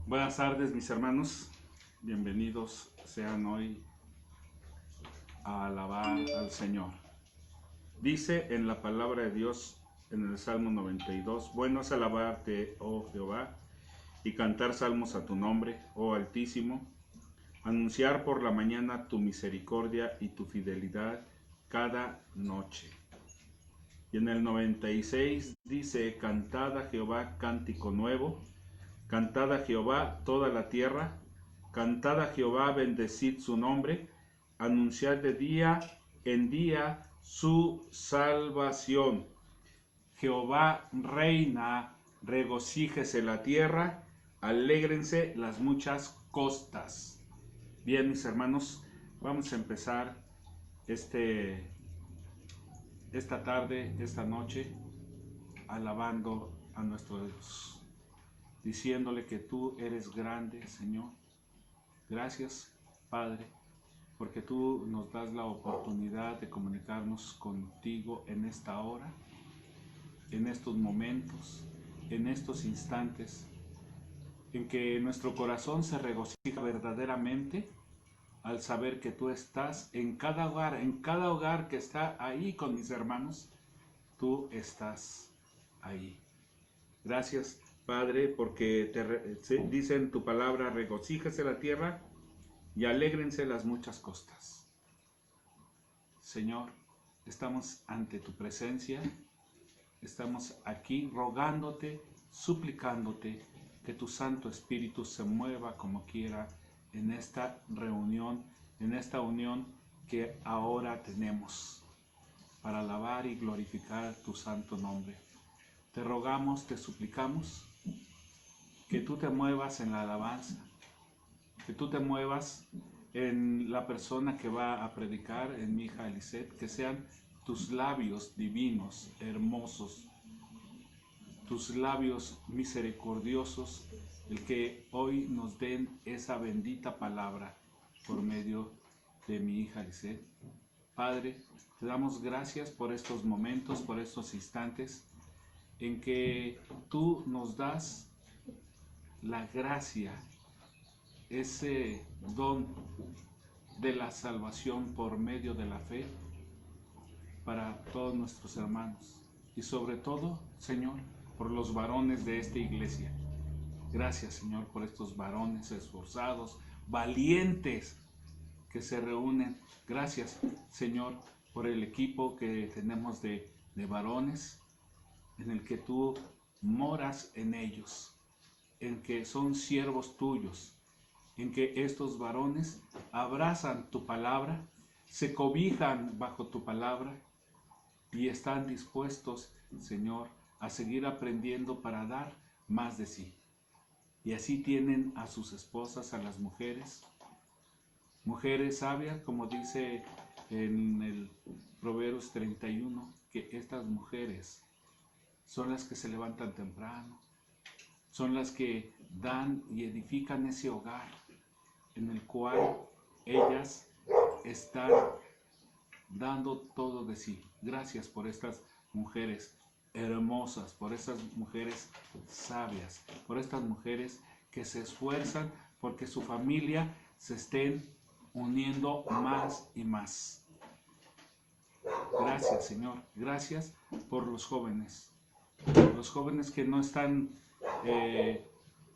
Buenas tardes, mis hermanos. Bienvenidos sean hoy a alabar al Señor. Dice en la palabra de Dios en el Salmo 92: bueno es alabarte, oh Jehová, y cantar salmos a tu nombre, oh Altísimo, anunciar por la mañana tu misericordia y tu fidelidad cada noche. Y en el 96 dice: cantad a Jehová cántico nuevo, cantad a Jehová toda la tierra, cantad a Jehová, bendecid su nombre, anunciad de día en día su salvación. Jehová reina, regocíjese la tierra, alégrense las muchas costas. Bien, mis hermanos, vamos a empezar esta tarde, esta noche, alabando a nuestro Dios, diciéndole que tú eres grande, Señor. Gracias, Padre, porque tú nos das la oportunidad de comunicarnos contigo en esta hora, en estos momentos, en estos instantes, en que nuestro corazón se regocija verdaderamente al saber que tú estás en cada hogar que está ahí con mis hermanos, tú estás ahí. Gracias, Padre, porque dice en tu palabra: regocíjese la tierra y alégrense las muchas costas. Señor, estamos ante tu presencia, estamos aquí rogándote, suplicándote que tu Santo Espíritu se mueva como quiera en esta reunión, en esta unión que ahora tenemos para alabar y glorificar tu santo nombre. Te rogamos, te suplicamos que tú te muevas en la alabanza, que tú te muevas en la persona que va a predicar, en mi hija Eliseth, que sean tus labios divinos, hermosos, tus labios misericordiosos, el que hoy nos den esa bendita palabra por medio de mi hija Eliseth. Padre, te damos gracias por estos momentos, por estos instantes en que tú nos das la gracia, ese don de la salvación por medio de la fe para todos nuestros hermanos y sobre todo, Señor, por los varones de esta iglesia. Gracias, Señor, por estos varones esforzados, valientes que se reúnen. Gracias, Señor, por el equipo que tenemos de varones, en el que tú moras en ellos, en que son siervos tuyos, en que estos varones abrazan tu palabra, se cobijan bajo tu palabra y están dispuestos, Señor, a seguir aprendiendo para dar más de sí. Y así tienen a sus esposas, a las mujeres sabias, como dice en el Proverbios 31, que estas mujeres son las que se levantan temprano, son las que dan y edifican ese hogar en el cual ellas están dando todo de sí. Gracias por estas mujeres hermosas, por estas mujeres sabias, por estas mujeres que se esfuerzan porque su familia se estén uniendo más y más. Gracias, Señor. Gracias por los jóvenes que no están,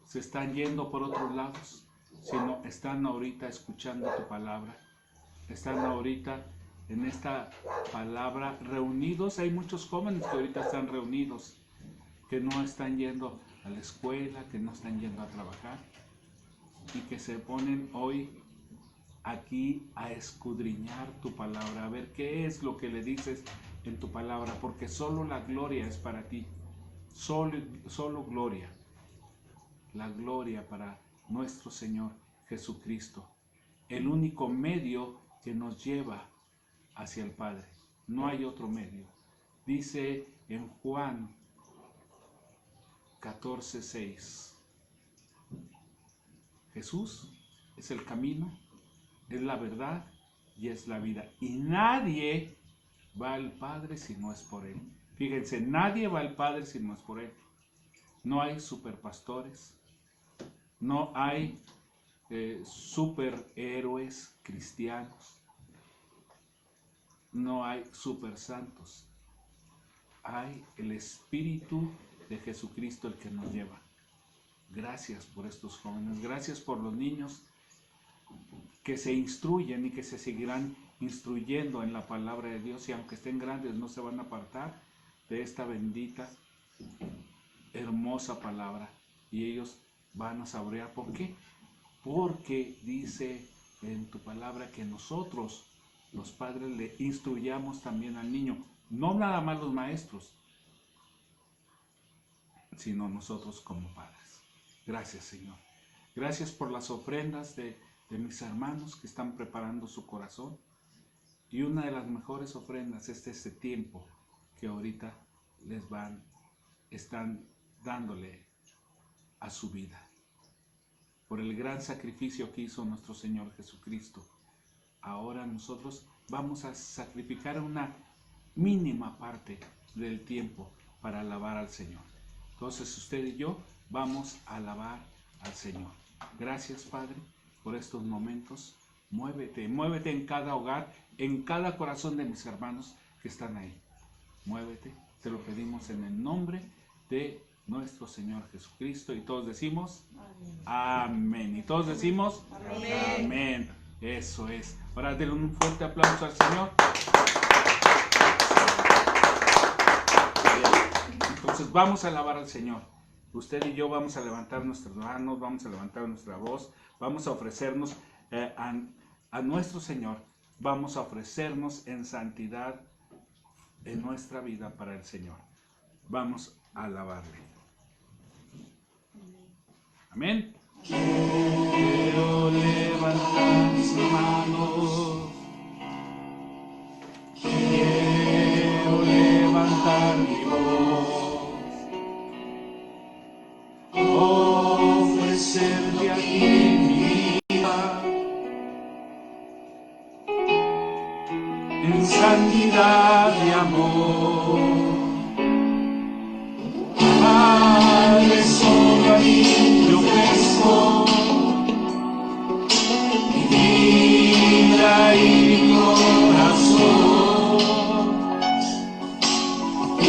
se están yendo por otros lados, sino están ahorita escuchando tu palabra, están ahorita en esta palabra reunidos. Hay muchos jóvenes que ahorita están reunidos, que no están yendo a la escuela, que no están yendo a trabajar y que se ponen hoy aquí a escudriñar tu palabra, a ver qué es lo que le dices en tu palabra, porque solo la gloria es para ti, solo gloria, la gloria para nuestro Señor Jesucristo, el único medio que nos lleva hacia el Padre. No hay otro medio. Dice en Juan 14:6, Jesús es el camino, es la verdad y es la vida. Y nadie va al Padre si no es por Él. Fíjense, nadie va al Padre si no es por Él. No hay superpastores, No hay superhéroes cristianos. No hay super santos. Hay el Espíritu de Jesucristo el que nos lleva. Gracias por estos jóvenes. Gracias por los niños que se instruyen y que se seguirán instruyendo en la palabra de Dios, y aunque estén grandes no se van a apartar de esta bendita, hermosa palabra, y ellos van a saborear. ¿Por qué? Porque dice en tu palabra que nosotros, los padres, le instruyamos también al niño, no nada más los maestros, sino nosotros como padres. Gracias, Señor. Gracias por las ofrendas de mis hermanos que están preparando su corazón. Y una de las mejores ofrendas es este tiempo que ahorita están dándole a su vida. Por el gran sacrificio que hizo nuestro Señor Jesucristo. Ahora nosotros vamos a sacrificar una mínima parte del tiempo para alabar al Señor. Entonces usted y yo vamos a alabar al Señor. Gracias, Padre, por estos momentos. Muévete, muévete en cada hogar, en cada corazón de mis hermanos que están ahí. Muévete, te lo pedimos en el nombre de nuestro Señor Jesucristo. Y todos decimos, amén. Y todos decimos, amén. Amén. Eso es. Ahora denle un fuerte aplauso al Señor. Entonces vamos a alabar al Señor. Usted y yo vamos a levantar nuestras manos, vamos a levantar nuestra voz, vamos a ofrecernos a nuestro Señor, vamos a ofrecernos en santidad en nuestra vida para el Señor. Vamos a alabarle. Amén. Quiero levantar mis manos, quiero levantar mi voz, ofrecerte aquí mi vida, en santidad y amor. Padre, solo a ti te ofrezco mi vida y mi corazón, y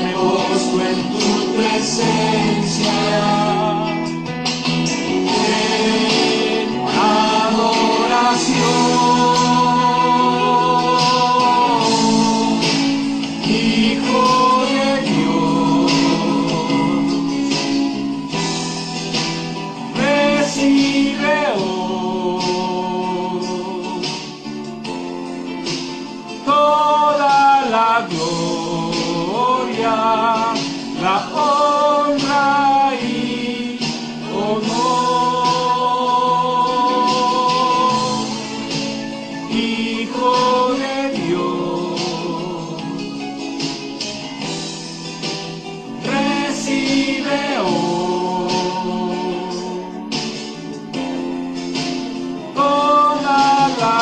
me postro en tu presencia en adoración. Hijo de Dios, recibe hoy toda la gloria, la honra y honor. Hijo de Dios, recibe hoy toda la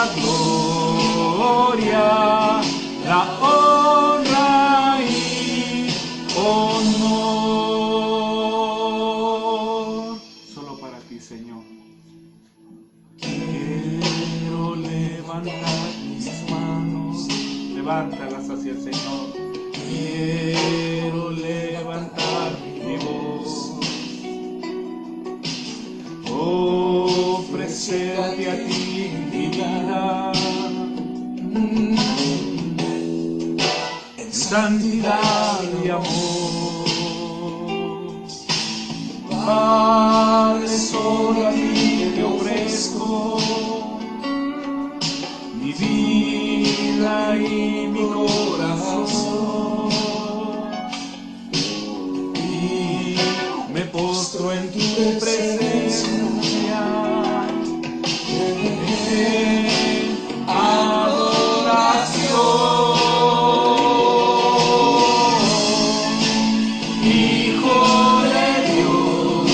gloria, la honra y honor. Solo para ti, Señor. Quiero levantar mis manos, levántalas hacia el Señor. Quiero levantar mi voz, ofrecerte a ti mi vida, en santidad y amor. Padre, solo a ti te ofrezco mi vida y mi corazón, y me postro en tu presencia en adoración. Hijo de Dios,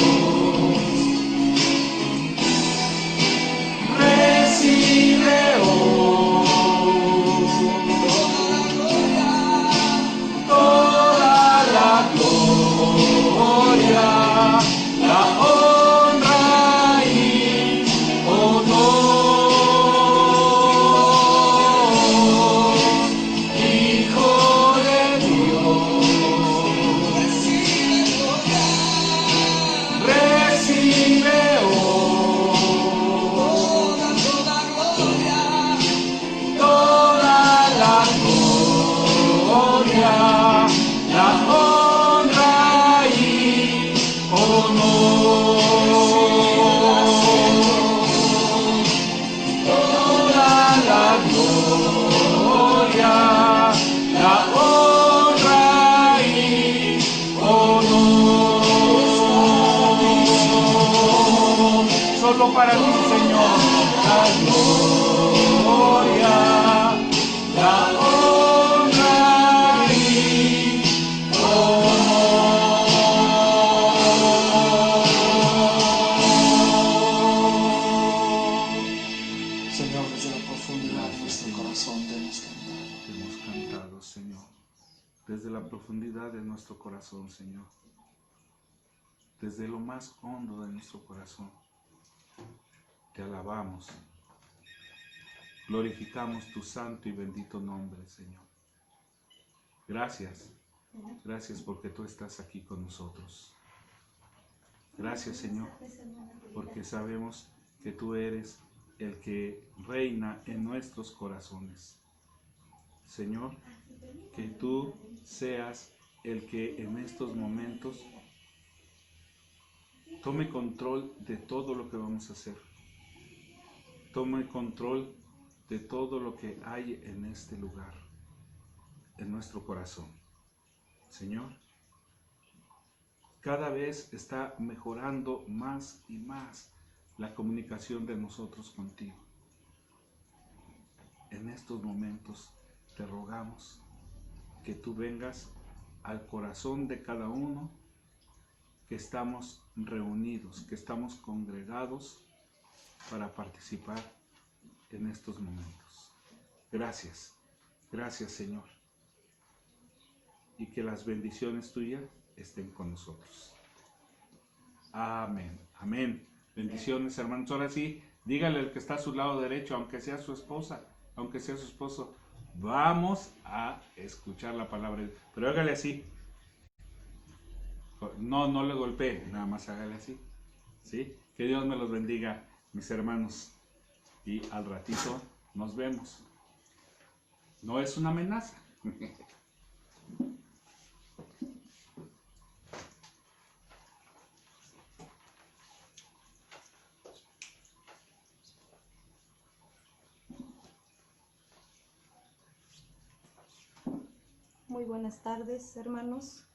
recibe hoy toda la gloria, la honra todo para ti, Señor. La gloria, la honra y Señor, desde la profundidad de nuestro corazón te hemos cantado. te hemos cantado, Señor. Desde la profundidad de nuestro corazón, Señor. Desde lo más hondo de nuestro corazón. Te alabamos. Glorificamos tu santo y bendito nombre, Señor. Gracias. Gracias porque tú estás aquí con nosotros. Gracias, Señor, porque sabemos que tú eres el que reina en nuestros corazones. Señor, que tú seas el que en estos momentos tome control de todo lo que vamos a hacer. Tome control de todo lo que hay en este lugar, en nuestro corazón. Señor, cada vez está mejorando más y más la comunicación de nosotros contigo. En estos momentos te rogamos que tú vengas al corazón de cada uno, que estamos reunidos, que estamos congregados para participar en estos momentos. Gracias, gracias, Señor. Y que las bendiciones tuyas estén con nosotros. Amén, amén. Bendiciones, hermanos. Ahora sí, dígale al que está a su lado derecho, aunque sea su esposa, aunque sea su esposo, vamos a escuchar la palabra. Pero hágale así. No le golpee, nada más hágale así. ¿Sí? Que Dios me los bendiga, mis hermanos. Y al ratito nos vemos. No es una amenaza. Muy buenas tardes, hermanos.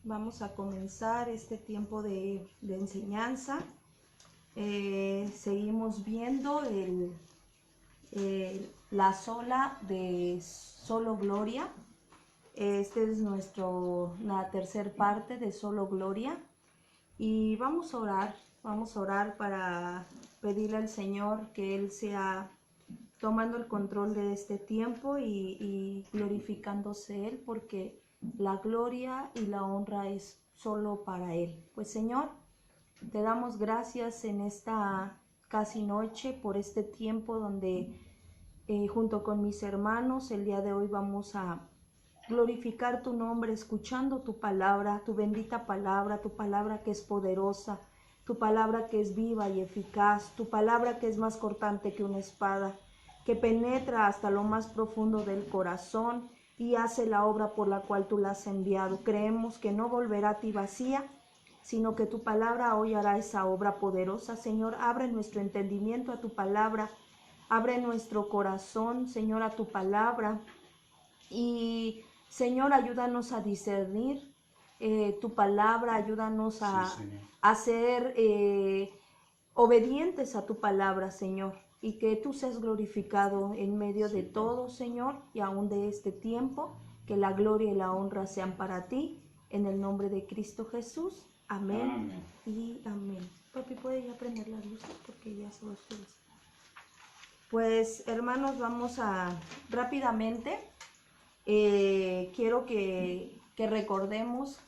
Vamos a comenzar este tiempo de enseñanza. Seguimos viendo la sola de Solo Gloria. Este es la tercera parte de Solo Gloria. Y vamos a orar para pedirle al Señor que Él sea tomando el control de este tiempo y glorificándose Él, porque la gloria y la honra es solo para Él. Pues Señor, te damos gracias en esta casi noche por este tiempo donde junto con mis hermanos el día de hoy vamos a glorificar tu nombre, escuchando tu palabra, tu bendita palabra, tu palabra que es poderosa, tu palabra que es viva y eficaz, tu palabra que es más cortante que una espada, que penetra hasta lo más profundo del corazón y hace la obra por la cual tú la has enviado. Creemos que no volverá a ti vacía, sino que tu palabra hoy hará esa obra poderosa. Señor, abre nuestro entendimiento a tu palabra, abre nuestro corazón, Señor, a tu palabra. Y, Señor, ayúdanos a discernir tu palabra, ayúdanos a ser obedientes a tu palabra, Señor. Y que tú seas glorificado en medio de todo, Señor, y aún de este tiempo, que la gloria y la honra sean para ti, en el nombre de Cristo Jesús. Amén, amén. Y amén. Papi, ¿puede ya prender las luces? Porque ya se va a oscurecer. Pues, hermanos, vamos a rápidamente, quiero que recordemos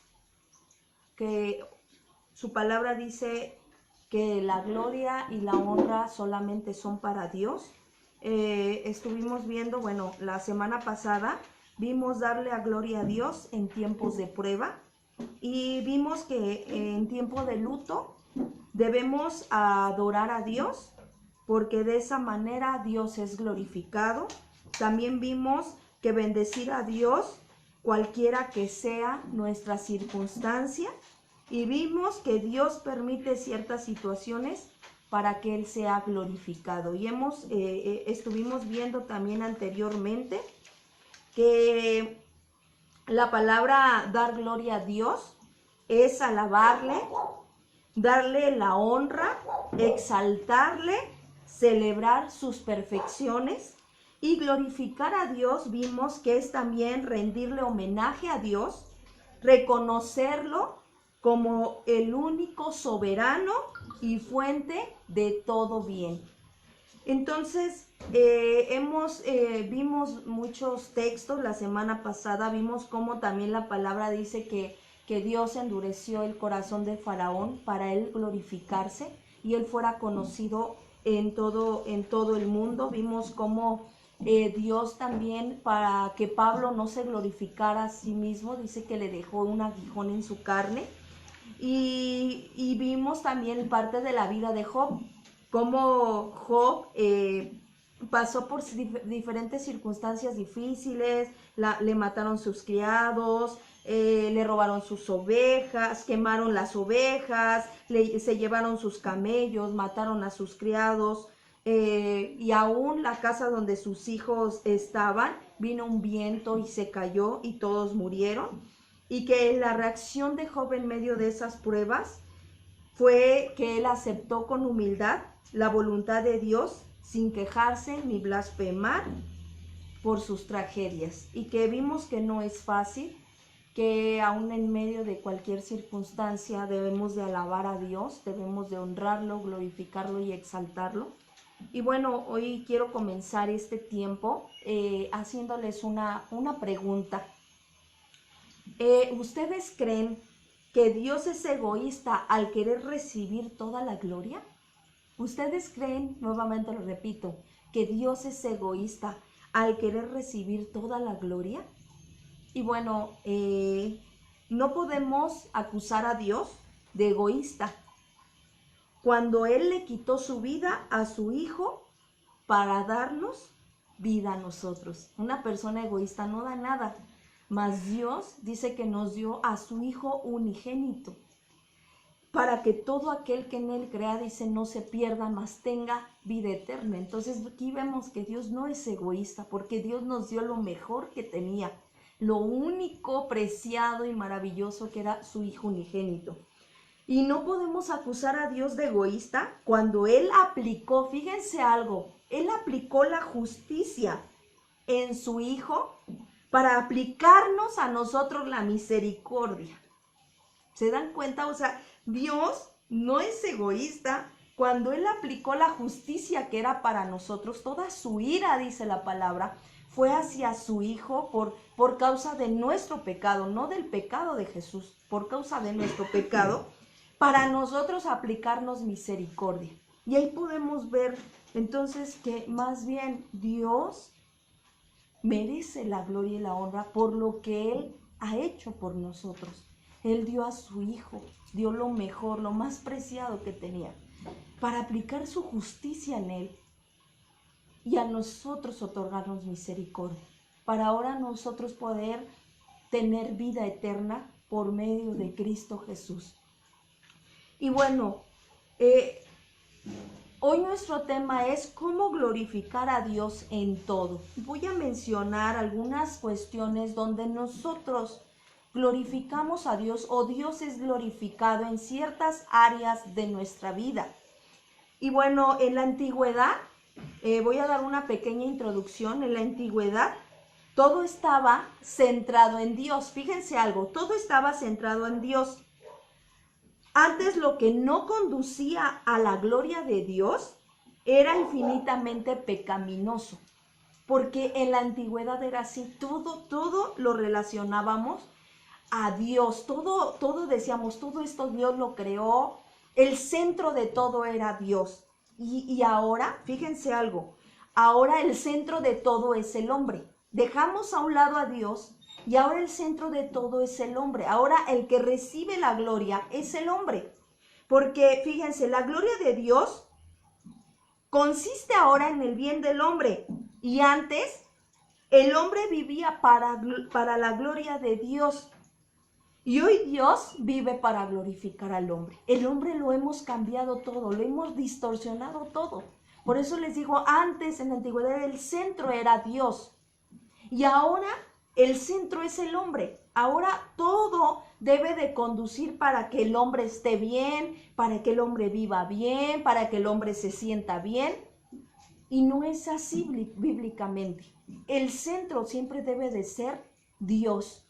que su palabra dice que la gloria y la honra solamente son para Dios. Estuvimos viendo, bueno, la semana pasada vimos darle a gloria a Dios en tiempos de prueba y vimos que en tiempo de luto debemos adorar a Dios porque de esa manera Dios es glorificado. También vimos que bendecir a Dios cualquiera que sea nuestra circunstancia. Y vimos que Dios permite ciertas situaciones para que Él sea glorificado. Y estuvimos viendo también anteriormente que la palabra dar gloria a Dios es alabarle, darle la honra, exaltarle, celebrar sus perfecciones y glorificar a Dios. Vimos que es también rendirle homenaje a Dios, reconocerlo como el único soberano y fuente de todo bien. Entonces, vimos muchos textos la semana pasada, vimos cómo también la palabra dice que Dios endureció el corazón de Faraón para él glorificarse y él fuera conocido en todo el mundo. Vimos cómo Dios también, para que Pablo no se glorificara a sí mismo, dice que le dejó un aguijón en su carne. Y vimos también parte de la vida de Job, cómo Job pasó por diferentes circunstancias difíciles, le mataron sus criados, le robaron sus ovejas, quemaron las ovejas, se llevaron sus camellos, mataron a sus criados, y aún la casa donde sus hijos estaban, vino un viento y se cayó y todos murieron. Y que la reacción de Job en medio de esas pruebas fue que él aceptó con humildad la voluntad de Dios sin quejarse ni blasfemar por sus tragedias. Y que vimos que no es fácil, que aún en medio de cualquier circunstancia debemos de alabar a Dios, debemos de honrarlo, glorificarlo y exaltarlo. Y bueno, hoy quiero comenzar este tiempo haciéndoles una pregunta. ¿Ustedes creen que Dios es egoísta al querer recibir toda la gloria? ¿Ustedes creen, nuevamente lo repito, que Dios es egoísta al querer recibir toda la gloria? Y bueno, no podemos acusar a Dios de egoísta cuando Él le quitó su vida a su Hijo para darnos vida a nosotros. Una persona egoísta no da nada. Mas Dios dice que nos dio a su Hijo unigénito, para que todo aquel que en Él crea, dice, no se pierda, mas tenga vida eterna. Entonces aquí vemos que Dios no es egoísta, porque Dios nos dio lo mejor que tenía, lo único preciado y maravilloso que era su Hijo unigénito. Y no podemos acusar a Dios de egoísta cuando Él aplicó, fíjense algo, Él aplicó la justicia en su Hijo para aplicarnos a nosotros la misericordia. ¿Se dan cuenta? O sea, Dios no es egoísta cuando Él aplicó la justicia que era para nosotros. Toda su ira, dice la palabra, fue hacia su Hijo por causa de nuestro pecado, no del pecado de Jesús, por causa de nuestro pecado, para nosotros aplicarnos misericordia. Y ahí podemos ver entonces que más bien Dios merece la gloria y la honra por lo que Él ha hecho por nosotros. Él dio a su Hijo, dio lo mejor, lo más preciado que tenía, para aplicar su justicia en Él y a nosotros otorgarnos misericordia, para ahora nosotros poder tener vida eterna por medio de Cristo Jesús. Y bueno, hoy nuestro tema es cómo glorificar a Dios en todo. Voy a mencionar algunas cuestiones donde nosotros glorificamos a Dios o Dios es glorificado en ciertas áreas de nuestra vida. Y bueno, en la antigüedad, voy a dar una pequeña introducción. En la antigüedad, todo estaba centrado en Dios. Fíjense algo, todo estaba centrado en Dios. Antes lo que no conducía a la gloria de Dios era infinitamente pecaminoso, porque en la antigüedad era así, todo lo relacionábamos a Dios, todo decíamos, todo esto Dios lo creó, el centro de todo era Dios. Y ahora, fíjense algo, ahora el centro de todo es el hombre. Dejamos a un lado a Dios y ahora el centro de todo es el hombre. Ahora el que recibe la gloria es el hombre. Porque fíjense, la gloria de Dios consiste ahora en el bien del hombre. Y antes el hombre vivía para la gloria de Dios. Y hoy Dios vive para glorificar al hombre. El hombre lo hemos cambiado todo, lo hemos distorsionado todo. Por eso les digo, antes en la antigüedad el centro era Dios. Y ahora el centro es el hombre. Ahora todo debe de conducir para que el hombre esté bien, para que el hombre viva bien, para que el hombre se sienta bien. Y no es así bíblicamente. El centro siempre debe de ser Dios.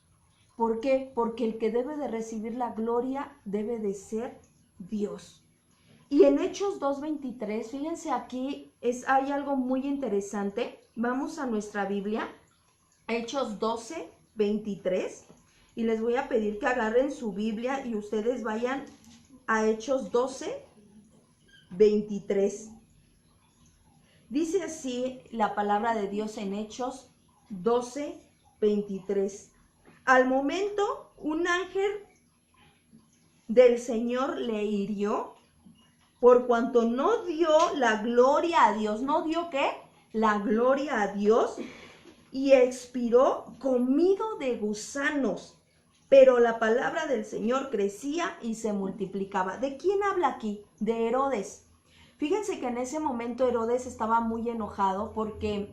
¿Por qué? Porque el que debe de recibir la gloria debe de ser Dios. Y en Hechos 2:23, fíjense aquí, hay algo muy interesante. Vamos a nuestra Biblia, Hechos 12:23, y les voy a pedir que agarren su Biblia y ustedes vayan a Hechos 12:23. Dice así la palabra de Dios en Hechos 12:23. Al momento, un ángel del Señor le hirió, por cuanto no dio la gloria a Dios. ¿No dio qué? La gloria a Dios. Y expiró comido de gusanos. Pero la palabra del Señor crecía y se multiplicaba. ¿De quién habla aquí? De Herodes. Fíjense que en ese momento Herodes estaba muy enojado porque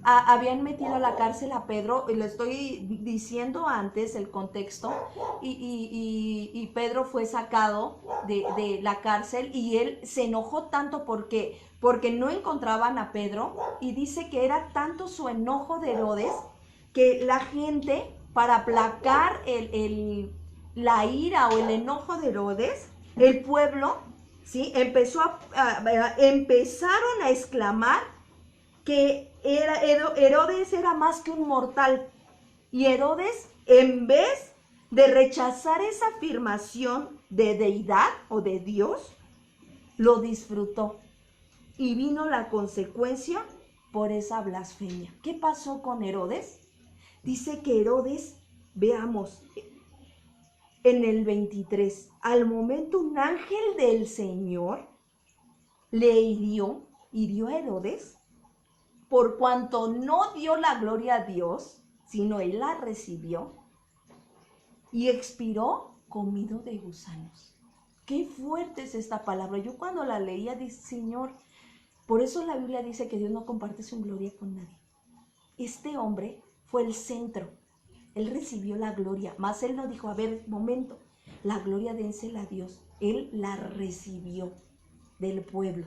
habían metido a la cárcel a Pedro, y le estoy diciendo antes el contexto, y Pedro fue sacado de la cárcel, y él se enojó tanto porque no encontraban a Pedro, y dice que era tanto su enojo de Herodes que la gente, para aplacar la ira o el enojo de Herodes, el pueblo, ¿sí?, empezaron a exclamar que Herodes era más que un mortal. Y Herodes, en vez de rechazar esa afirmación de deidad o de Dios, lo disfrutó. Y vino la consecuencia por esa blasfemia. ¿Qué pasó con Herodes? Dice que Herodes, veamos, en el 23, al momento un ángel del Señor le hirió a Herodes, por cuanto no dio la gloria a Dios, sino él la recibió, y expiró comido de gusanos. Qué fuerte es esta palabra. Yo cuando la leía dije, Señor, por eso la Biblia dice que Dios no comparte su gloria con nadie. Este hombre fue el centro. Él recibió la gloria, mas él no dijo, a ver, momento, la gloria dénsela a Dios. Él la recibió del pueblo.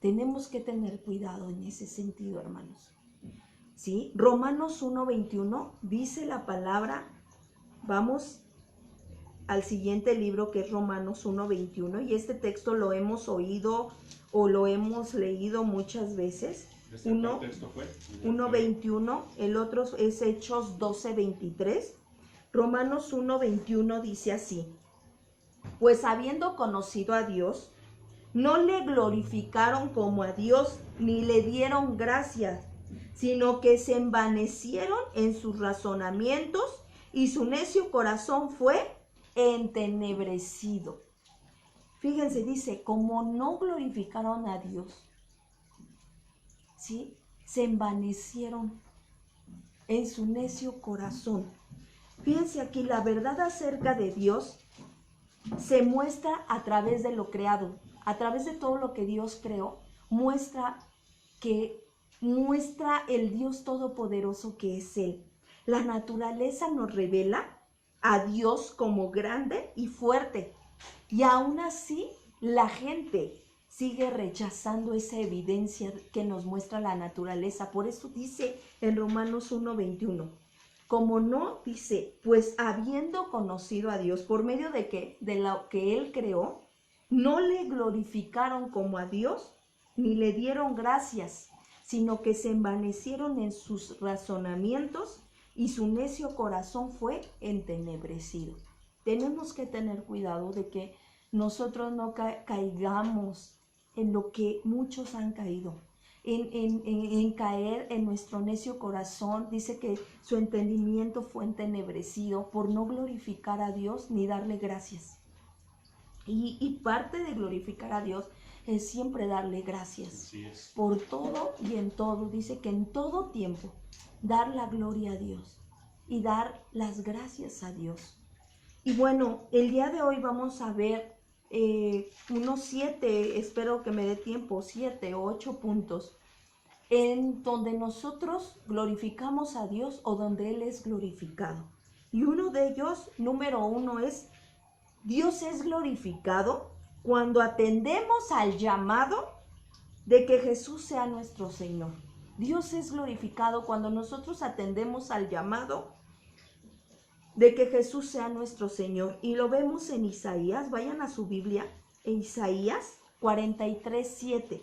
Tenemos que tener cuidado en ese sentido, hermanos. ¿Sí? Romanos 1:21 dice la palabra. Vamos al siguiente libro, que es Romanos 1:21, y este texto lo hemos oído o lo hemos leído muchas veces. 1:21, el otro es Hechos 12:23. Romanos 1:21 dice así: pues habiendo conocido a Dios, no le glorificaron como a Dios, ni le dieron gracias, sino que se envanecieron en sus razonamientos, y su necio corazón fue entenebrecido. Fíjense, dice, como no glorificaron a Dios, ¿sí?, se envanecieron en su necio corazón. Fíjense aquí, la verdad acerca de Dios se muestra a través de lo creado. A través de todo lo que Dios creó, muestra el Dios todopoderoso que es Él. La naturaleza nos revela a Dios como grande y fuerte. Y aún así, la gente sigue rechazando esa evidencia que nos muestra la naturaleza. Por eso dice en Romanos 1:21, como no, dice, pues habiendo conocido a Dios, por medio de lo que Él creó, no le glorificaron como a Dios, ni le dieron gracias, sino que se envanecieron en sus razonamientos, y su necio corazón fue entenebrecido. Tenemos que tener cuidado de que nosotros no caigamos en lo que muchos han caído, en caer en nuestro necio corazón. Dice que su entendimiento fue entenebrecido por no glorificar a Dios ni darle gracias. Y parte de glorificar a Dios es siempre darle gracias por todo y en todo. Dice que en todo tiempo dar la gloria a Dios y dar las gracias a Dios. Y bueno, el día de hoy vamos a ver unos 7, espero que me dé tiempo, 7 o 8 puntos en donde nosotros glorificamos a Dios o donde Él es glorificado. Y uno de ellos, número 1, es: Dios es glorificado cuando atendemos al llamado de que Jesús sea nuestro Señor. Dios es glorificado cuando nosotros atendemos al llamado de que Jesús sea nuestro Señor. Y lo vemos en Isaías, vayan a su Biblia, en Isaías 43:7.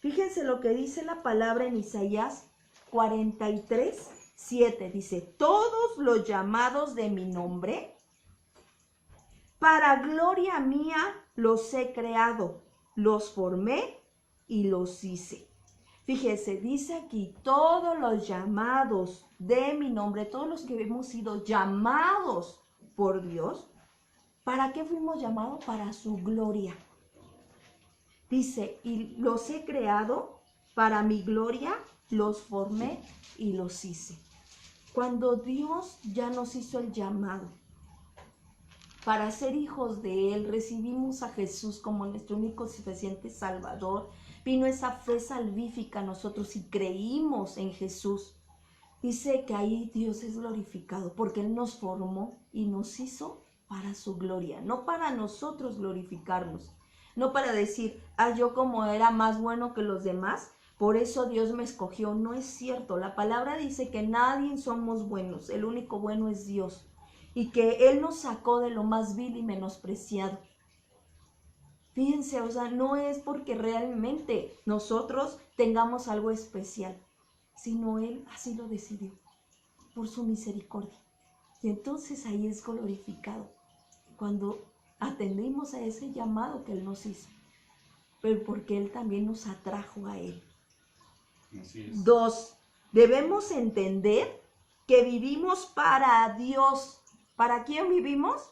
Fíjense lo que dice la palabra en Isaías 43:7. Dice: todos los llamados de mi nombre, para gloria mía los he creado, los formé y los hice. Fíjese, dice aquí: todos los llamados de mi nombre, todos los que hemos sido llamados por Dios. ¿Para qué fuimos llamados? Para su gloria. Dice: y los he creado para mi gloria, los formé y los hice. Cuando Dios ya nos hizo el llamado para ser hijos de Él, recibimos a Jesús como nuestro único y suficiente Salvador, vino esa fe salvífica a nosotros y creímos en Jesús. Dice que ahí Dios es glorificado porque Él nos formó y nos hizo para su gloria, no para nosotros glorificarnos, no para decir: yo como era más bueno que los demás, por eso Dios me escogió. No es cierto. La palabra dice que nadie somos buenos, el único bueno es Dios, y que Él nos sacó de lo más vil y menospreciado. Fíjense, o sea, no es porque realmente nosotros tengamos algo especial, sino Él así lo decidió, por su misericordia. Y entonces ahí es glorificado, cuando atendimos a ese llamado que Él nos hizo, pero porque Él también nos atrajo a Él. Así es. 2, debemos entender que vivimos para Dios. ¿Para quién vivimos?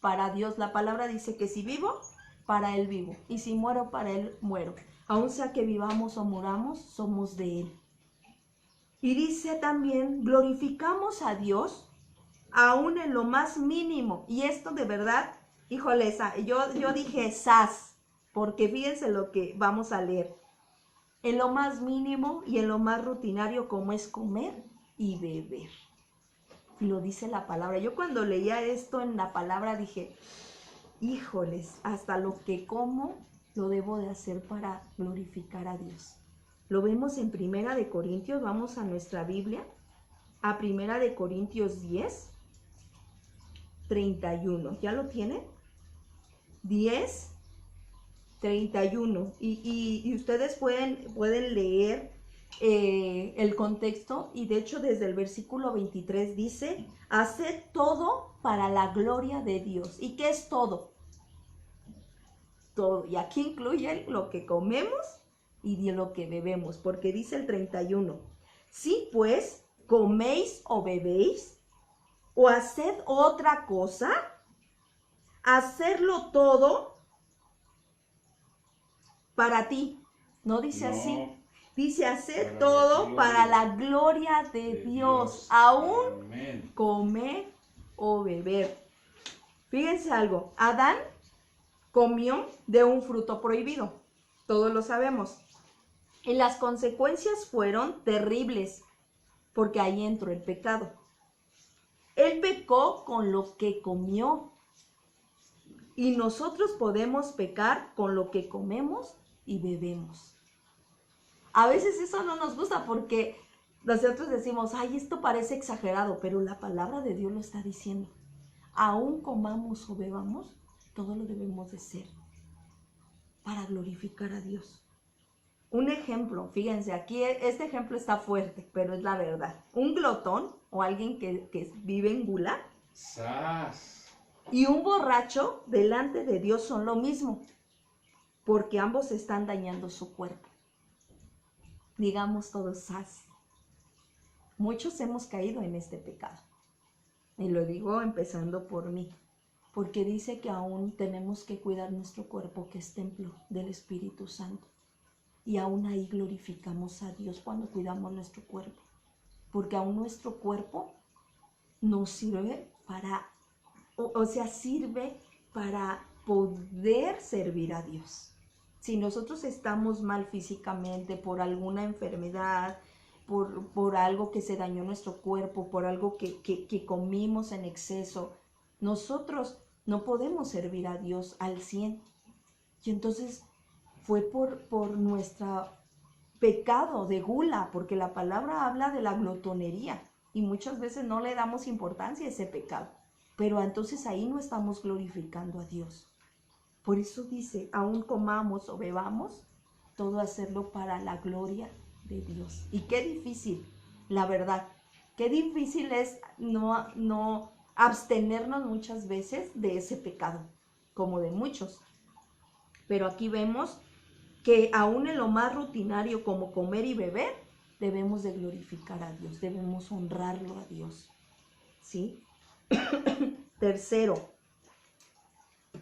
Para Dios. La palabra dice que si vivo, para Él vivo, y si muero, para Él muero. Aun sea que vivamos o muramos, somos de Él. Y dice también: glorificamos a Dios aún en lo más mínimo. Y esto de verdad, híjole, yo dije sas, porque fíjense lo que vamos a leer. En lo más mínimo y en lo más rutinario, como es comer y beber. Y lo dice la palabra. Yo cuando leía esto en la palabra dije: híjoles, hasta lo que como lo debo de hacer para glorificar a Dios. Lo vemos en 1 de Corintios, vamos a nuestra Biblia, a 1 de Corintios 10, 31. ¿Ya lo tienen? 10, 31. Y ustedes pueden leer el contexto, y de hecho desde el versículo 23 dice: haced todo para la gloria de Dios. ¿Y qué es todo? Todo. Y aquí incluye lo que comemos y de lo que bebemos, porque dice el 31: si pues coméis o bebéis o haced otra cosa, hacerlo todo para ti. No dice así. Dice: hacer todo para la gloria de Dios, aún Amén. comer o beber. Fíjense algo: Adán comió de un fruto prohibido, todos lo sabemos, y las consecuencias fueron terribles, porque ahí entró el pecado. Él pecó con lo que comió, y nosotros podemos pecar con lo que comemos y bebemos. A veces eso no nos gusta porque nosotros decimos: ay, esto parece exagerado, pero la palabra de Dios lo está diciendo. Aún comamos o bebamos, todo lo debemos de ser para glorificar a Dios. Un ejemplo, fíjense, aquí este ejemplo está fuerte, pero es la verdad. Un glotón o alguien que vive en gula ¡Sas! y un borracho delante de Dios son lo mismo, porque ambos están dañando su cuerpo. Digamos todos sas. Muchos hemos caído en este pecado. Y lo digo empezando por mí, porque dice que aún tenemos que cuidar nuestro cuerpo, que es templo del Espíritu Santo. Y aún ahí glorificamos a Dios cuando cuidamos nuestro cuerpo, porque aún nuestro cuerpo nos sirve para, sirve para poder servir a Dios. Si nosotros estamos mal físicamente por alguna enfermedad, por algo que se dañó nuestro cuerpo, por algo que comimos en exceso. Nosotros no podemos servir a Dios al 100. Y entonces fue por nuestro pecado de gula, porque la palabra habla de la glotonería y muchas veces no le damos importancia a ese pecado. Pero entonces ahí no estamos glorificando a Dios. Por eso dice, aún comamos o bebamos, todo hacerlo para la gloria de Dios. Y qué difícil, la verdad, qué difícil es no abstenernos muchas veces de ese pecado, como de muchos. Pero aquí vemos que aún en lo más rutinario como comer y beber, debemos de glorificar a Dios, debemos honrarlo a Dios, ¿sí? Tercero,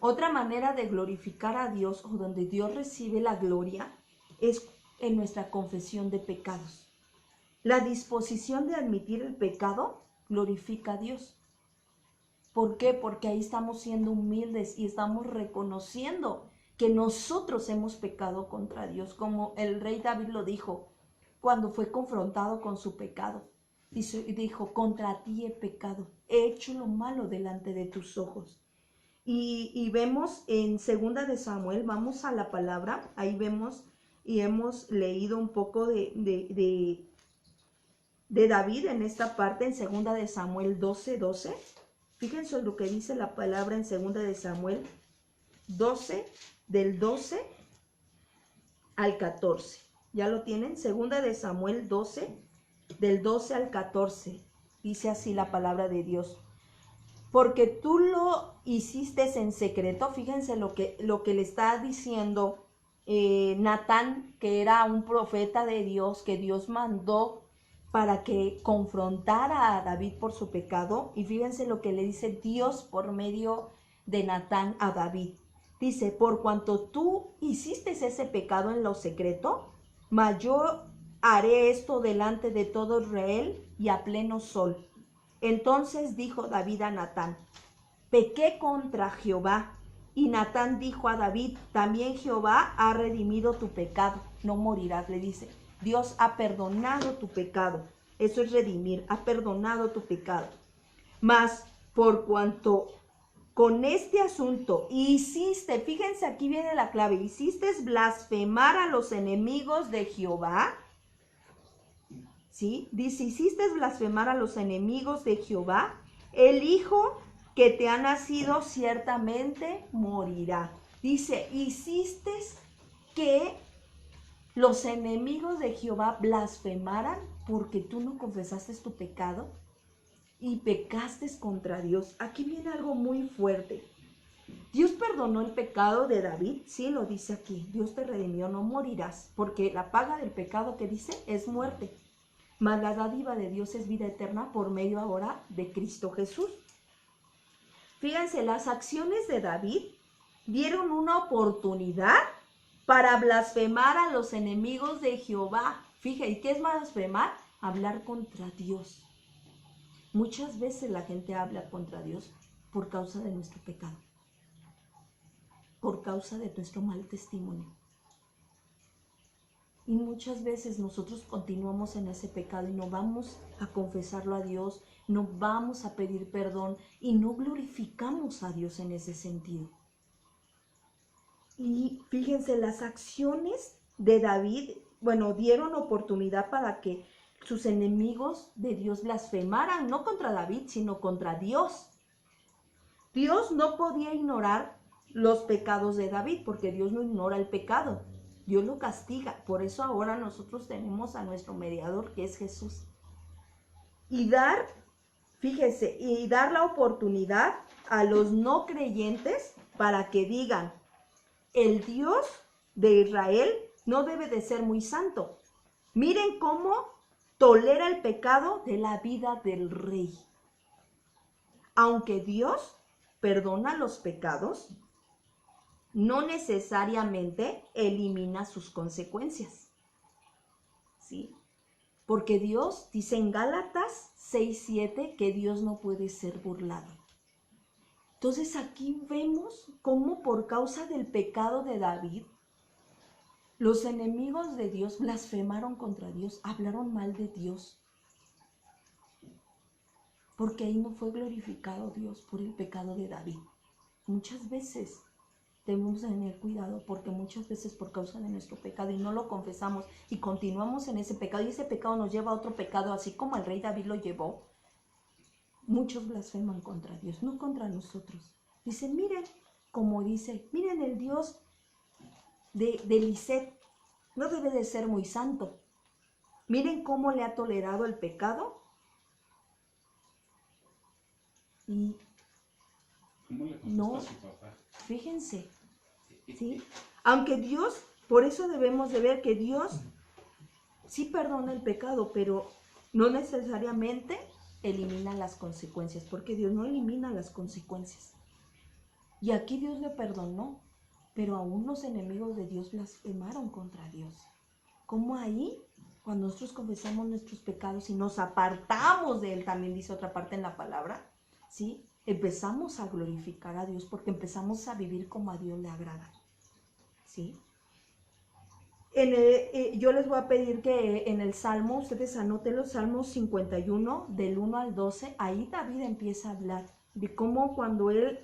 otra manera de glorificar a Dios o donde Dios recibe la gloria es en nuestra confesión de pecados. La disposición de admitir el pecado glorifica a Dios. ¿Por qué? Porque ahí estamos siendo humildes y estamos reconociendo que nosotros hemos pecado contra Dios, como el rey David lo dijo cuando fue confrontado con su pecado. Dijo, contra ti he pecado, he hecho lo malo delante de tus ojos. Y vemos en 2 de Samuel, vamos a la palabra, ahí vemos y hemos leído un poco de David en esta parte, en 2 de Samuel 12:12. Fíjense lo que dice la palabra en 2 de Samuel 12, del 12 al 14. ¿Ya lo tienen? 2 de Samuel 12, del 12 al 14. Dice así la palabra de Dios. Porque tú lo hiciste en secreto. Fíjense lo que le está diciendo Natán, que era un profeta de Dios, que Dios mandó para que confrontara a David por su pecado. Y fíjense lo que le dice Dios por medio de Natán a David. Dice, por cuanto tú hiciste ese pecado en lo secreto, mas yo haré esto delante de todo Israel y a pleno sol. Entonces dijo David a Natán, pequé contra Jehová. Y Natán dijo a David, también Jehová ha redimido tu pecado, no morirás, le dice. Dios ha perdonado tu pecado. Eso es redimir, ha perdonado tu pecado. Mas por cuanto con este asunto hiciste, fíjense, aquí viene la clave, hiciste blasfemar a los enemigos de Jehová. ¿Sí? Dice, hiciste blasfemar a los enemigos de Jehová, el hijo que te ha nacido ciertamente morirá. Dice, hiciste que los enemigos de Jehová blasfemaran porque tú no confesaste tu pecado y pecaste contra Dios. Aquí viene algo muy fuerte. Dios perdonó el pecado de David, sí, lo dice aquí. Dios te redimió, no morirás, porque la paga del pecado que dice es muerte. Mas la dádiva de Dios es vida eterna por medio ahora de Cristo Jesús. Fíjense, las acciones de David dieron una oportunidad para blasfemar a los enemigos de Jehová. Fíjense, ¿y qué es blasfemar? Hablar contra Dios. Muchas veces la gente habla contra Dios por causa de nuestro pecado, por causa de nuestro mal testimonio. Y muchas veces nosotros continuamos en ese pecado y no vamos a confesarlo a Dios, no vamos a pedir perdón y no glorificamos a Dios en ese sentido. Y fíjense, las acciones de David, dieron oportunidad para que sus enemigos de Dios blasfemaran, no contra David, sino contra Dios. Dios no podía ignorar los pecados de David, porque Dios no ignora el pecado. Dios lo castiga. Por eso ahora nosotros tenemos a nuestro mediador, que es Jesús. Y dar la oportunidad a los no creyentes para que digan, el Dios de Israel no debe de ser muy santo. Miren cómo tolera el pecado de la vida del rey. Aunque Dios perdona los pecados, no necesariamente elimina sus consecuencias. ¿Sí? Porque Dios dice en Gálatas 6:7 que Dios no puede ser burlado. Entonces aquí vemos cómo por causa del pecado de David, Los enemigos de Dios blasfemaron contra Dios, hablaron mal de Dios. Porque ahí no fue glorificado Dios por el pecado de David. Muchas veces debemos tener cuidado porque muchas veces por causa de nuestro pecado y no lo confesamos y continuamos en ese pecado y ese pecado nos lleva a otro pecado, así como el rey David lo llevó. Muchos blasfeman contra Dios, no contra nosotros. Dicen, miren, como dice, miren el Dios de Lisette, no debe de ser muy santo. Miren cómo le ha tolerado el pecado. Y ¿Cómo le contesta no, a su papá? fíjense, ¿sí? Aunque Dios, por eso debemos de ver que Dios sí perdona el pecado, pero no necesariamente elimina las consecuencias, porque Dios no elimina las consecuencias. Y aquí Dios le perdonó, pero aún los enemigos de Dios blasfemaron contra Dios. ¿Cómo ahí? Cuando nosotros confesamos nuestros pecados y nos apartamos de Él, también dice otra parte en la palabra, ¿sí? Empezamos a glorificar a Dios porque empezamos a vivir como a Dios le agrada, ¿sí? Yo les voy a pedir que en el Salmo, ustedes anoten los Salmos 51, del 1 al 12, ahí David empieza a hablar de cómo cuando él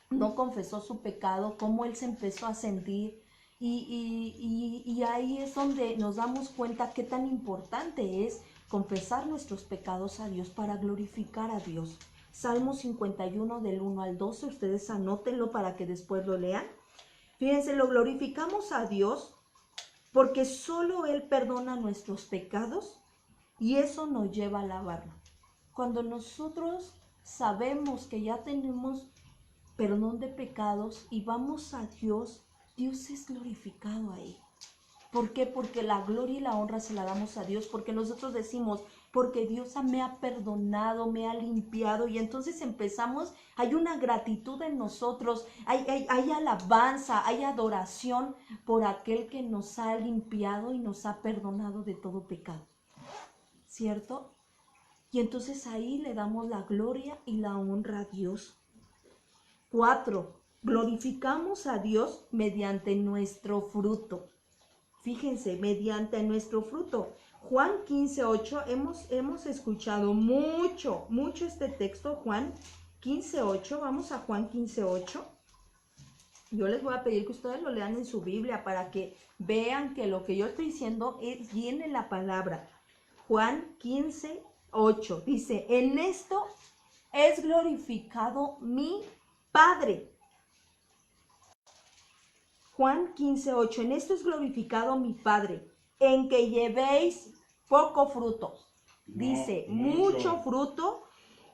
no confesó su pecado, cómo él se empezó a sentir, y ahí es donde nos damos cuenta qué tan importante es confesar nuestros pecados a Dios para glorificar a Dios. Salmo 51 del 1 al 12, ustedes anótenlo para que después lo lean. Fíjense, lo glorificamos a Dios porque solo Él perdona nuestros pecados y eso nos lleva a alabarlo. Cuando nosotros sabemos que ya tenemos perdón de pecados y vamos a Dios, Dios es glorificado ahí. ¿Por qué? Porque la gloria y la honra se la damos a Dios, porque nosotros decimos, porque Dios me ha perdonado, me ha limpiado, y entonces empezamos, hay una gratitud en nosotros, hay alabanza, hay adoración por aquel que nos ha limpiado y nos ha perdonado de todo pecado, ¿cierto? Y entonces ahí le damos la gloria y la honra a Dios. 4. Glorificamos a Dios mediante nuestro fruto. Fíjense, mediante nuestro fruto. Juan 15:8, hemos escuchado mucho este texto, Juan 15:8, vamos a Juan 15:8. Yo les voy a pedir que ustedes lo lean en su Biblia para que vean que lo que yo estoy diciendo viene la palabra. Juan 15:8 dice, en esto es glorificado mi Padre. Juan 15:8, en esto es glorificado mi Padre, en que llevéis poco fruto. Dice, mucho fruto,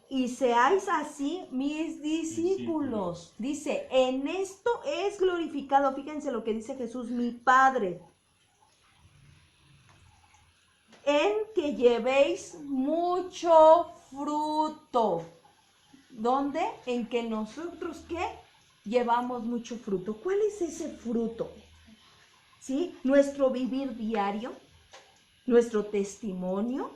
y seáis así mis discípulos. Dice, en esto es glorificado, fíjense lo que dice Jesús, mi Padre. En que llevéis mucho fruto. ¿Dónde? En que nosotros, ¿qué? Llevamos mucho fruto. ¿Cuál es ese fruto? ¿Sí? Nuestro vivir diario, nuestro testimonio,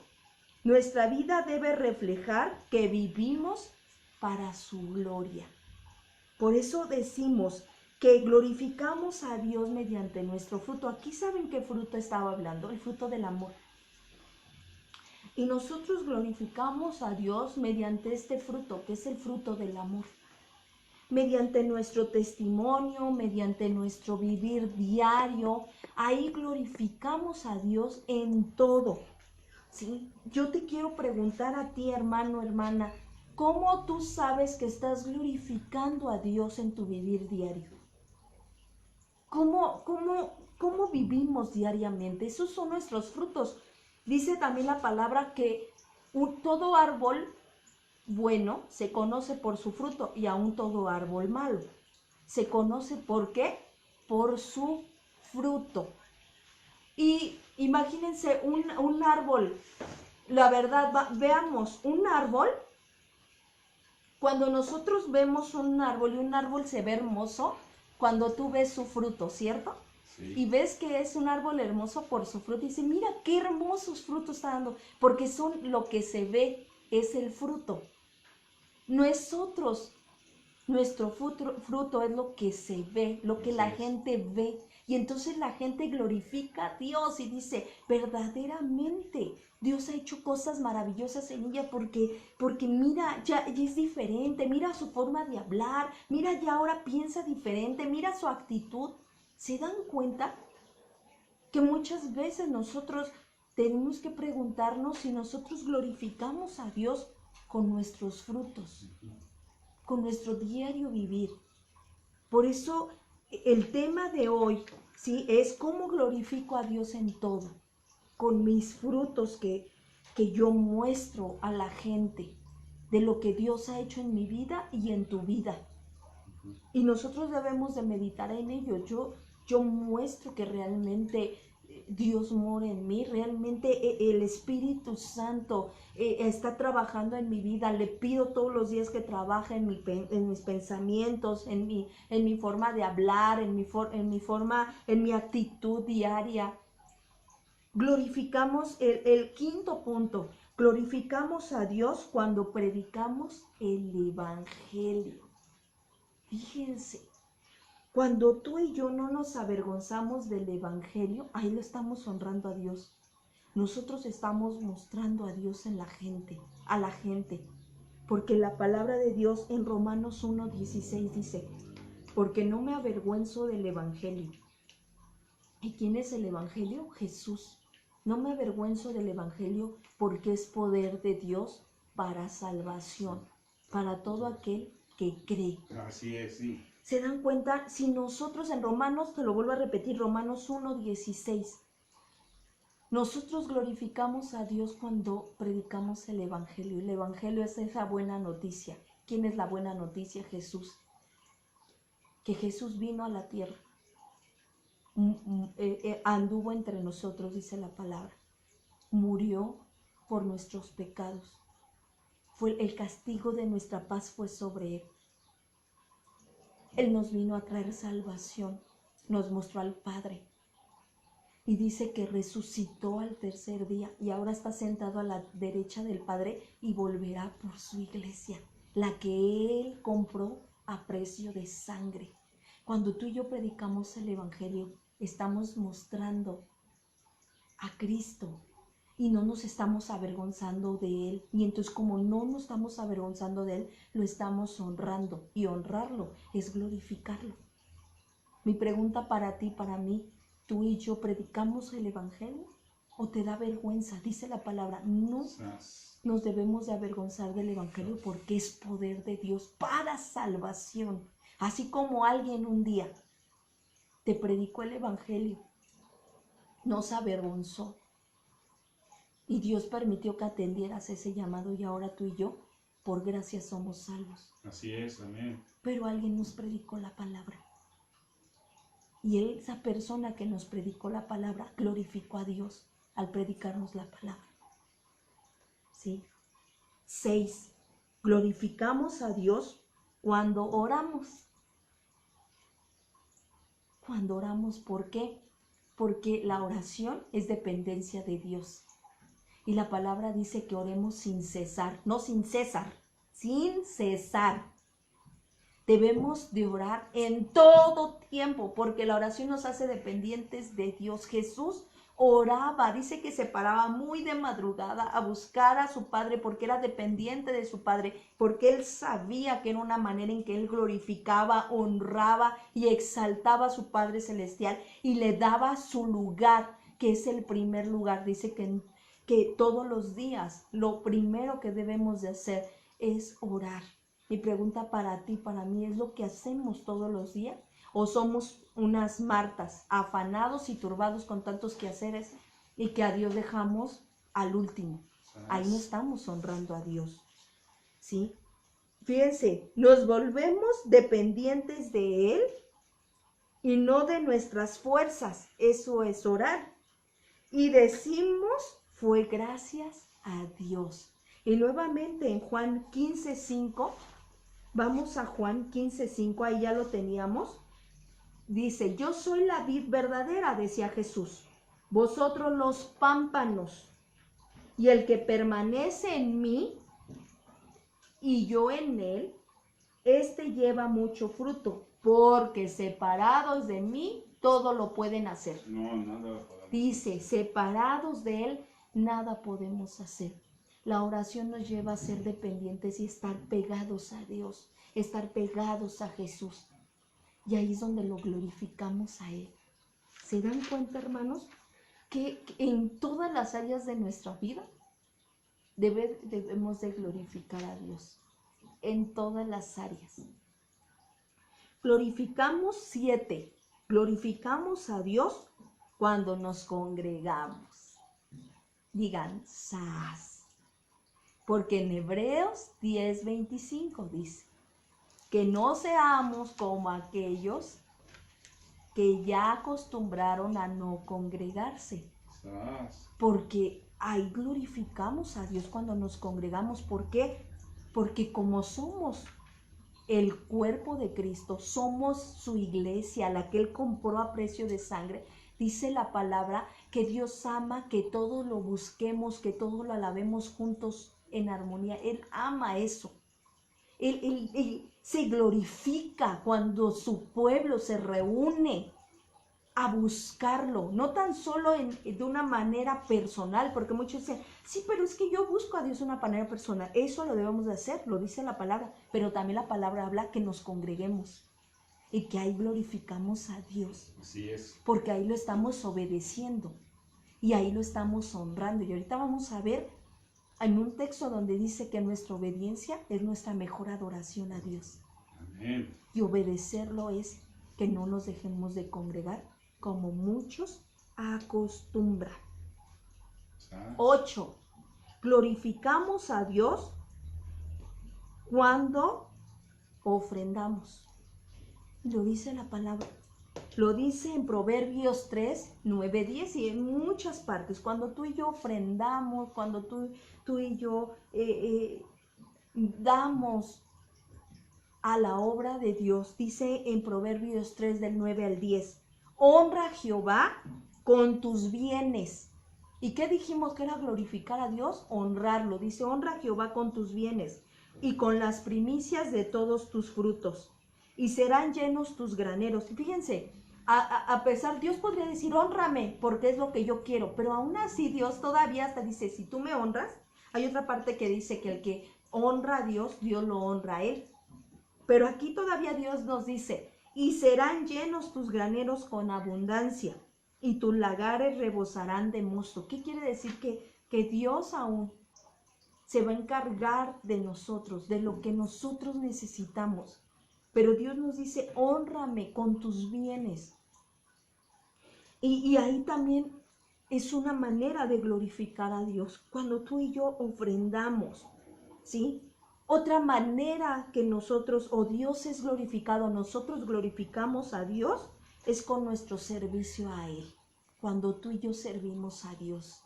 nuestra vida debe reflejar que vivimos para su gloria. Por eso decimos que glorificamos a Dios mediante nuestro fruto. Aquí saben qué fruto estaba hablando, el fruto del amor. Y nosotros glorificamos a Dios mediante este fruto, que es el fruto del amor. Mediante nuestro testimonio, mediante nuestro vivir diario, ahí glorificamos a Dios en todo. ¿Sí? Yo te quiero preguntar a ti, hermano, hermana, ¿cómo tú sabes que estás glorificando a Dios en tu vivir diario? ¿Cómo vivimos diariamente? Esos son nuestros frutos. Dice también la palabra que todo árbol bueno se conoce por su fruto y aún todo árbol malo se conoce ¿por qué? Por su fruto. Y imagínense un árbol, la verdad, veamos un árbol, cuando nosotros vemos un árbol y un árbol se ve hermoso, cuando tú ves su fruto, ¿cierto? Sí. Y ves que es un árbol hermoso por su fruto y dices, mira qué hermosos frutos está dando, porque son lo que se ve, es el fruto. Nosotros Nuestro fruto es lo que se ve, lo que la gente ve. Y entonces la gente glorifica a Dios y dice, verdaderamente, Dios ha hecho cosas maravillosas en ella porque mira, ya es diferente, mira su forma de hablar, mira ya ahora piensa diferente, mira su actitud. ¿Se dan cuenta que muchas veces nosotros tenemos que preguntarnos si nosotros glorificamos a Dios con nuestros frutos, con nuestro diario vivir? Por eso el tema de hoy, ¿sí?, es cómo glorifico a Dios en todo, con mis frutos que yo muestro a la gente de lo que Dios ha hecho en mi vida y en tu vida. Y nosotros debemos de meditar en ello. Yo muestro que realmente Dios mora en mí, realmente el Espíritu Santo está trabajando en mi vida. Le pido todos los días que trabaje en mis pensamientos, en mi forma de hablar, en mi actitud diaria. Glorificamos el quinto punto. Glorificamos a Dios cuando predicamos el Evangelio. Fíjense, cuando tú y yo no nos avergonzamos del Evangelio, ahí lo estamos honrando a Dios. Nosotros estamos mostrando a Dios en la gente, a la gente. Porque la palabra de Dios en Romanos 1:16 dice, porque no me avergüenzo del Evangelio. ¿Y quién es el Evangelio? Jesús. No me avergüenzo del Evangelio porque es poder de Dios para salvación, para todo aquel que cree. Así es, sí. ¿Se dan cuenta? Si nosotros en Romanos, te lo vuelvo a repetir, Romanos 1:16, nosotros glorificamos a Dios cuando predicamos el Evangelio. El Evangelio es esa buena noticia. ¿Quién es la buena noticia? Jesús. Que Jesús vino a la tierra. Anduvo entre nosotros, dice la palabra. Murió por nuestros pecados. El castigo de nuestra paz fue sobre él. Él nos vino a traer salvación, nos mostró al Padre. Y dice que resucitó al tercer día y ahora está sentado a la derecha del Padre y volverá por su iglesia, la que Él compró a precio de sangre. Cuando tú y yo predicamos el Evangelio, estamos mostrando a Cristo y no nos estamos avergonzando de Él. Y entonces, como no nos estamos avergonzando de Él, lo estamos honrando. Y honrarlo es glorificarlo. Mi pregunta para ti, para mí, ¿tú y yo predicamos el Evangelio o te da vergüenza? Dice la palabra, no nos debemos de avergonzar del Evangelio porque es poder de Dios para salvación. Así como alguien un día te predicó el Evangelio, no se avergonzó y Dios permitió que atendieras ese llamado y ahora tú y yo, por gracia, somos salvos. Así es, amén. Pero alguien nos predicó la palabra. Y esa persona que nos predicó la palabra glorificó a Dios al predicarnos la palabra. ¿Sí? 6. Glorificamos a Dios cuando oramos. Cuando oramos, ¿por qué? Porque la oración es dependencia de Dios. Y la palabra dice que oremos sin cesar, no sin cesar, sin cesar. Debemos de orar en todo tiempo, porque la oración nos hace dependientes de Dios. Jesús oraba, dice que se paraba muy de madrugada a buscar a su Padre, porque era dependiente de su Padre, porque él sabía que era una manera en que él glorificaba, honraba y exaltaba a su Padre Celestial y le daba su lugar, que es el primer lugar. Dice que todos los días lo primero que debemos de hacer es orar. Mi pregunta para ti, para mí, ¿es lo que hacemos todos los días? ¿O somos unas Martas, afanados y turbados con tantos quehaceres y que a Dios dejamos al último? Ahí no estamos honrando a Dios, ¿sí? Fíjense, nos volvemos dependientes de Él y no de nuestras fuerzas. Eso es orar. Y decimos, fue gracias a Dios. Y nuevamente en Juan 15:5, vamos a Juan 15:5, ahí ya lo teníamos. Dice, yo soy la vid verdadera, decía Jesús, vosotros los pámpanos, y el que permanece en mí y yo en él, este lleva mucho fruto, porque separados de mí, todo lo pueden hacer. No, nada podemos. Dice, separados de Él, nada podemos hacer. La oración nos lleva a ser dependientes y estar pegados a Dios, estar pegados a Jesús. Y ahí es donde lo glorificamos a Él. ¿Se dan cuenta, hermanos? Que en todas las áreas de nuestra vida debemos de glorificar a Dios. En todas las áreas. Glorificamos 7. Glorificamos a Dios cuando nos congregamos. Digan, ¡sas! Porque en Hebreos 10:25 dice, que no seamos como aquellos que ya acostumbraron a no congregarse. Porque ahí glorificamos a Dios cuando nos congregamos. ¿Por qué? Porque como somos el cuerpo de Cristo, somos su iglesia, la que Él compró a precio de sangre, dice la palabra que Dios ama que todos lo busquemos, que todos lo alabemos juntos en armonía. Él ama eso. Él se glorifica cuando su pueblo se reúne a buscarlo, no tan solo de una manera personal, porque muchos dicen, sí, pero es que yo busco a Dios de una manera personal. Eso lo debemos de hacer, lo dice la palabra, pero también la palabra habla que nos congreguemos y que ahí glorificamos a Dios. Así es. Porque ahí lo estamos obedeciendo y ahí lo estamos honrando. Y ahorita vamos a ver en un texto donde dice que nuestra obediencia es nuestra mejor adoración a Dios. Amén. Y obedecerlo es que no nos dejemos de congregar como muchos acostumbran. 8. Glorificamos a Dios cuando ofrendamos. Lo dice la palabra. Lo dice en Proverbios 3, 9, 10 y en muchas partes. Cuando tú y yo ofrendamos, cuando tú y yo damos a la obra de Dios, dice en Proverbios 3 del 9 al 10, honra a Jehová con tus bienes. ¿Y qué dijimos que era glorificar a Dios? Honrarlo. Dice, honra a Jehová con tus bienes y con las primicias de todos tus frutos. Y serán llenos tus graneros. Y fíjense, a pesar, Dios podría decir, hónrame, porque es lo que yo quiero. Pero aún así Dios todavía hasta dice, si tú me honras, hay otra parte que dice que el que honra a Dios, Dios lo honra a él. Pero aquí todavía Dios nos dice, y serán llenos tus graneros con abundancia, y tus lagares rebosarán de mosto. ¿Qué quiere decir? Que Dios aún se va a encargar de nosotros, de lo que nosotros necesitamos. Pero Dios nos dice, hónrame con tus bienes. Y ahí también es una manera de glorificar a Dios. Cuando tú y yo ofrendamos, ¿sí? Otra manera que nosotros, o Dios es glorificado, nosotros glorificamos a Dios, es con nuestro servicio a Él. Cuando tú y yo servimos a Dios.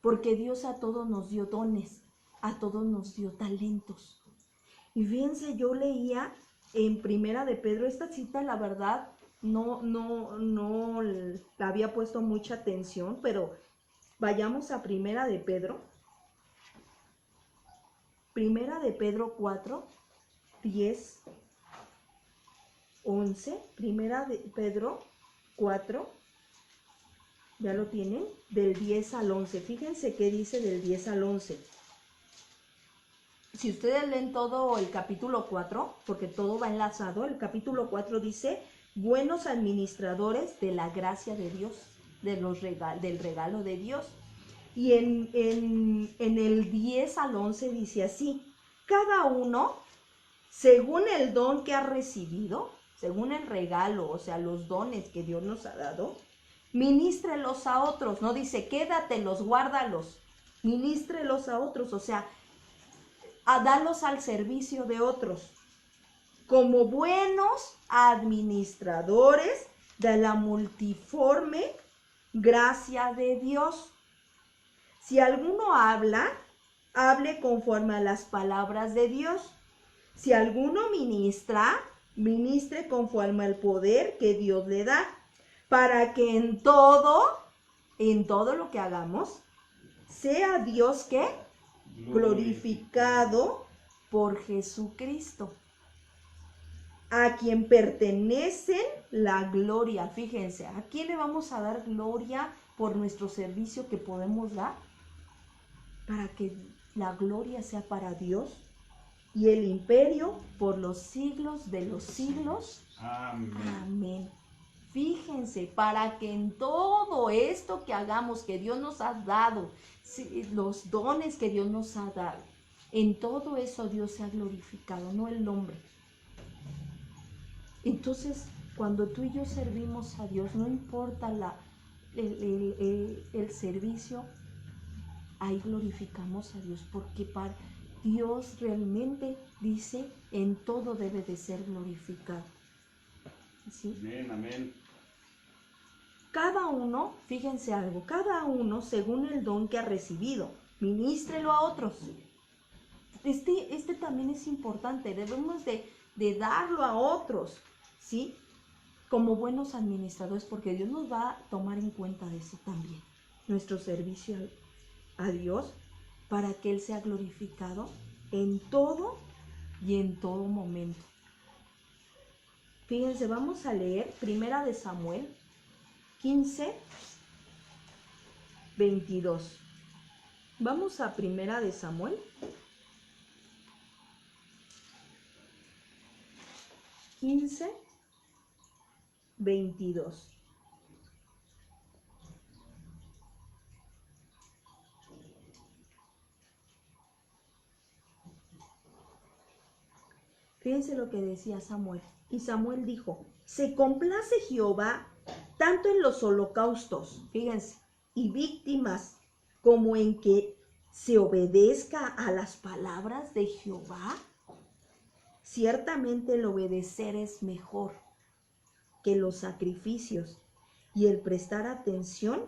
Porque Dios a todos nos dio dones, a todos nos dio talentos. Y fíjense, yo leía en Primera de Pedro, esta cita la verdad no la había puesto mucha atención, pero vayamos a Primera de Pedro. Primera de Pedro 4, 10, 11. Primera de Pedro 4, ¿ya lo tienen? Del 10 al 11. Fíjense qué dice del 10 al 11. Si ustedes leen todo el capítulo 4, porque todo va enlazado, el capítulo 4 dice, buenos administradores de la gracia de Dios, del regalo de Dios. Y en el 10 al 11 dice así, cada uno, según el don que ha recibido, según el regalo, o sea, los dones que Dios nos ha dado, ministrelos a otros. No dice, quédatelos, guárdalos, ministrelos a otros, o sea, a darlos al servicio de otros, como buenos administradores de la multiforme gracia de Dios. Si alguno habla, hable conforme a las palabras de Dios. Si alguno ministra, ministre conforme al poder que Dios le da, para que en todo lo que hagamos, sea Dios que glorificado por Jesucristo. a quien pertenecen la gloria. Fíjense, ¿a quién le vamos a dar gloria por nuestro servicio que podemos dar? Para que la gloria sea para Dios y el imperio por los siglos de los siglos. Amén. Amén. Fíjense, para que en todo esto que hagamos, que Dios nos ha dado, los dones que Dios nos ha dado, en todo eso Dios se ha glorificado, no el hombre. Entonces, cuando tú y yo servimos a Dios, no importa el servicio, ahí glorificamos a Dios, porque para Dios realmente dice, en todo debe de ser glorificado. ¿Sí? Amén, amén. Cada uno, fíjense algo, cada uno según el don que ha recibido, ministrelo a otros. Este también es importante, debemos de darlo a otros, ¿sí? Como buenos administradores, porque Dios nos va a tomar en cuenta de eso también. Nuestro servicio a Dios, para que Él sea glorificado en todo y en todo momento. Fíjense, vamos a leer 1 Samuel 15, 22. Vamos a 1 Samuel 15, 22. Fíjense lo que decía Samuel. Y Samuel dijo, se complace Jehová tanto en los holocaustos, fíjense, y víctimas, como en que se obedezca a las palabras de Jehová. Ciertamente el obedecer es mejor que los sacrificios, y el prestar atención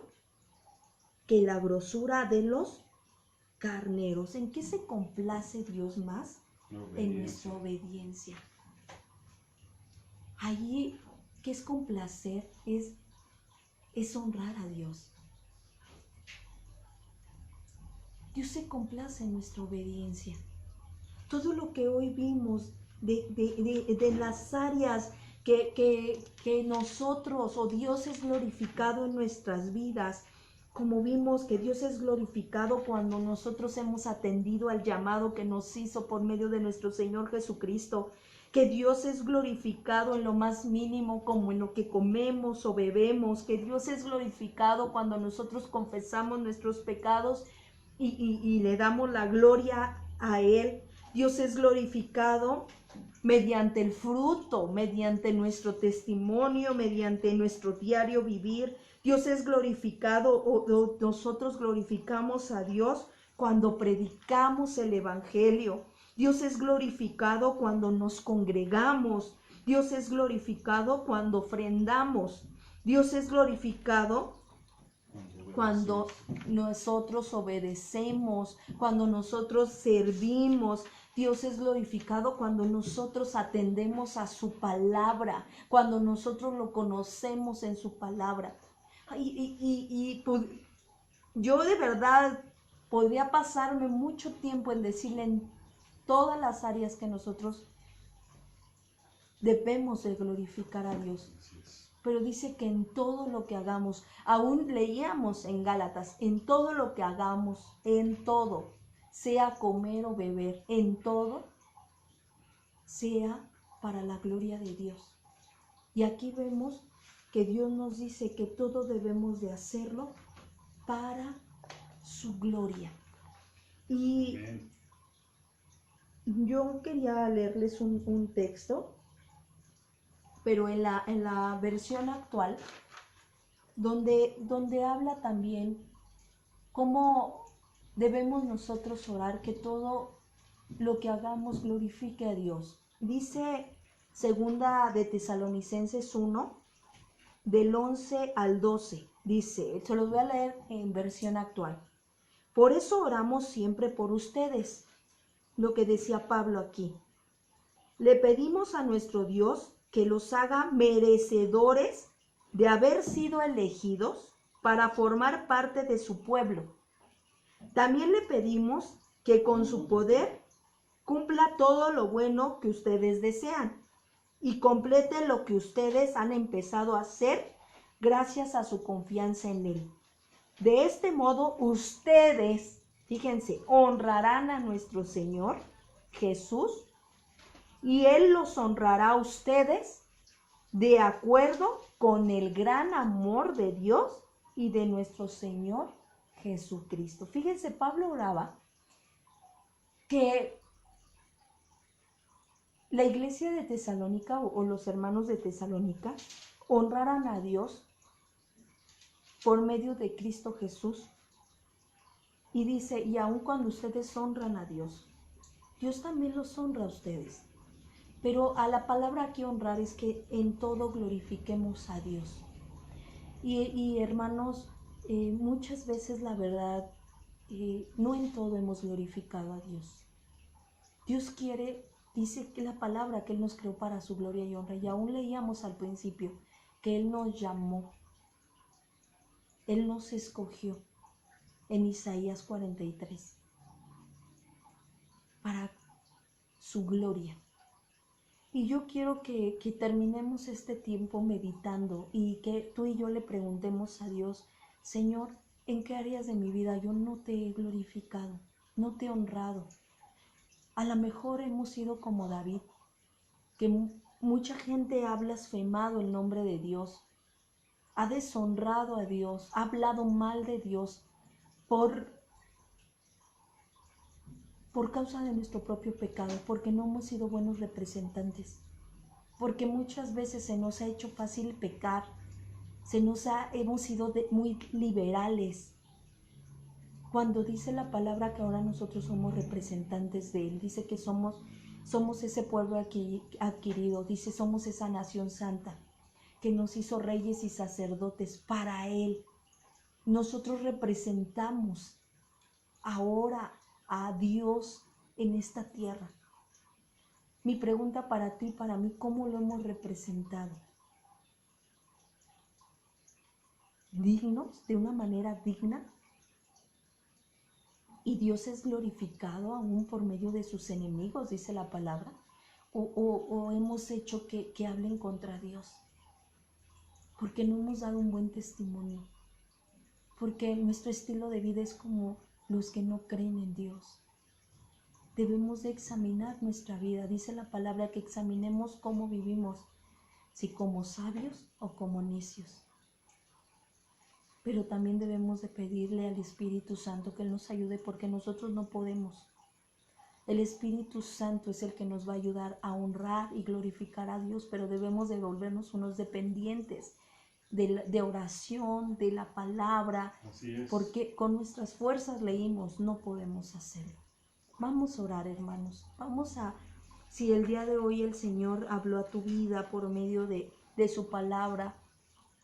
que la grosura de los carneros. ¿En qué se complace Dios más? En nuestra obediencia. Allí, ¿qué es complacer? Es honrar a Dios. Dios se complace en nuestra obediencia. Todo lo que hoy vimos de las áreas que nosotros o Dios es glorificado en nuestras vidas, como vimos que Dios es glorificado cuando nosotros hemos atendido al llamado que nos hizo por medio de nuestro Señor Jesucristo, que Dios es glorificado en lo más mínimo, como en lo que comemos o bebemos, que Dios es glorificado cuando nosotros confesamos nuestros pecados y le damos la gloria a Él. Dios es glorificado mediante el fruto, mediante nuestro testimonio, mediante nuestro diario vivir. Dios es glorificado, o nosotros glorificamos a Dios cuando predicamos el Evangelio. Dios es glorificado cuando nos congregamos. Dios es glorificado cuando ofrendamos. Dios es glorificado cuando nosotros obedecemos, cuando nosotros servimos. Dios es glorificado cuando nosotros atendemos a su palabra, cuando nosotros lo conocemos en su palabra. Pues, yo de verdad podría pasarme mucho tiempo en decirle en todas las áreas que nosotros debemos de glorificar a Dios. Pero dice que en todo lo que hagamos, aún leíamos en Gálatas, en todo lo que hagamos, en todo, sea comer o beber, en todo, sea para la gloria de Dios. Y aquí vemos que Dios nos dice que todo debemos de hacerlo para su gloria. Y yo quería leerles un texto, pero en la versión actual, donde habla también cómo debemos nosotros orar, que todo lo que hagamos glorifique a Dios. Dice segunda de Tesalonicenses 1, del 11 al 12, dice, se los voy a leer en versión actual. Por eso oramos siempre por ustedes, lo que decía Pablo aquí. Le pedimos a nuestro Dios que los haga merecedores de haber sido elegidos para formar parte de su pueblo. También le pedimos que con su poder cumpla todo lo bueno que ustedes desean, y complete lo que ustedes han empezado a hacer gracias a su confianza en Él. De este modo, ustedes, fíjense, honrarán a nuestro Señor Jesús y Él los honrará a ustedes de acuerdo con el gran amor de Dios y de nuestro Señor Jesucristo. Fíjense, Pablo oraba que la iglesia de Tesalónica o los hermanos de Tesalónica honraran a Dios por medio de Cristo Jesús. Y dice, y aun cuando ustedes honran a Dios, Dios también los honra a ustedes. Pero a la palabra aquí honrar es que en todo glorifiquemos a Dios. Y hermanos, muchas veces la verdad, no en todo hemos glorificado a Dios. Dios quiere, dice que la palabra que Él nos creó para su gloria y honra. Y aún leíamos al principio que Él nos llamó, Él nos escogió en Isaías 43 para su gloria. Y yo quiero que terminemos este tiempo meditando y que tú y yo le preguntemos a Dios, Señor, ¿en qué áreas de mi vida yo no te he glorificado, no te he honrado? A lo mejor hemos sido como David, que mucha gente ha blasfemado el nombre de Dios, ha deshonrado a Dios, ha hablado mal de Dios por causa de nuestro propio pecado, porque no hemos sido buenos representantes, porque muchas veces se nos ha hecho fácil pecar, hemos sido muy liberales, cuando dice la palabra que ahora nosotros somos representantes de Él. Dice que somos ese pueblo adquirido, dice somos esa nación santa, que nos hizo reyes y sacerdotes para Él. Nosotros representamos ahora a Dios en esta tierra. Mi pregunta para ti, para mí, ¿cómo lo hemos representado? ¿Dignos? ¿De una manera digna? ¿Y Dios es glorificado aún por medio de sus enemigos, dice la palabra? ¿O hemos hecho que hablen contra Dios? Porque no hemos dado un buen testimonio. Porque nuestro estilo de vida es como los que no creen en Dios. Debemos de examinar nuestra vida. Dice la palabra que examinemos cómo vivimos, si como sabios o como necios. Pero también debemos de pedirle al Espíritu Santo que Él nos ayude, porque nosotros no podemos. El Espíritu Santo es el que nos va a ayudar a honrar y glorificar a Dios, pero debemos de volvernos unos dependientes de oración, de la palabra, porque con nuestras fuerzas leímos, no podemos hacerlo. Vamos a orar, hermanos. Si el día de hoy el Señor habló a tu vida por medio de su palabra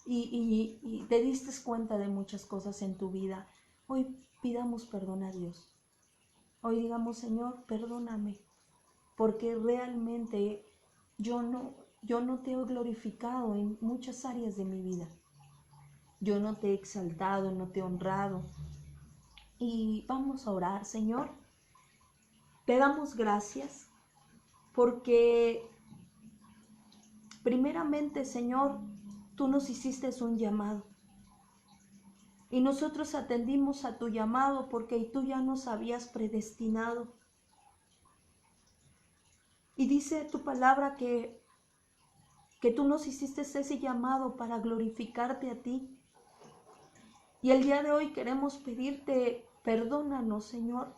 y te diste cuenta de muchas cosas en tu vida, hoy pidamos perdón a Dios. Hoy digamos, Señor, perdóname, porque realmente yo no te he glorificado en muchas áreas de mi vida. Yo no te he exaltado, no te he honrado. Y vamos a orar, Señor. Te damos gracias porque primeramente, Señor, tú nos hiciste un llamado. Y nosotros atendimos a tu llamado porque tú ya nos habías predestinado. Y dice tu palabra que tú nos hiciste ese llamado para glorificarte a ti. Y el día de hoy queremos pedirte, perdónanos, Señor,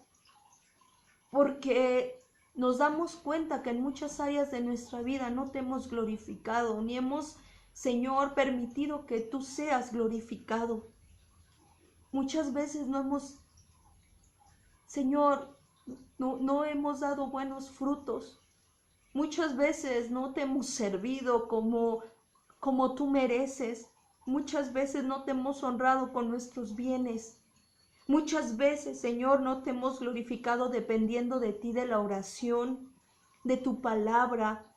porque nos damos cuenta que en muchas áreas de nuestra vida no te hemos glorificado, ni hemos, Señor, permitido que tú seas glorificado. Muchas veces no hemos, Señor, no hemos dado buenos frutos. Muchas veces no te hemos servido como tú mereces. Muchas veces no te hemos honrado con nuestros bienes. Muchas veces, Señor, no te hemos glorificado dependiendo de ti, de la oración, de tu palabra.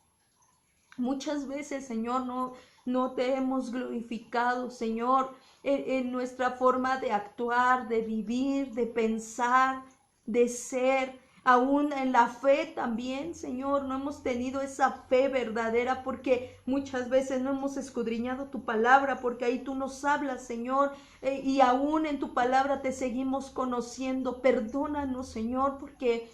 Muchas veces, Señor, no te hemos glorificado, Señor, en nuestra forma de actuar, de vivir, de pensar, de ser. Aún en la fe también, Señor, no hemos tenido esa fe verdadera porque muchas veces no hemos escudriñado tu palabra, porque ahí tú nos hablas, Señor, y aún en tu palabra te seguimos conociendo. Perdónanos, Señor, porque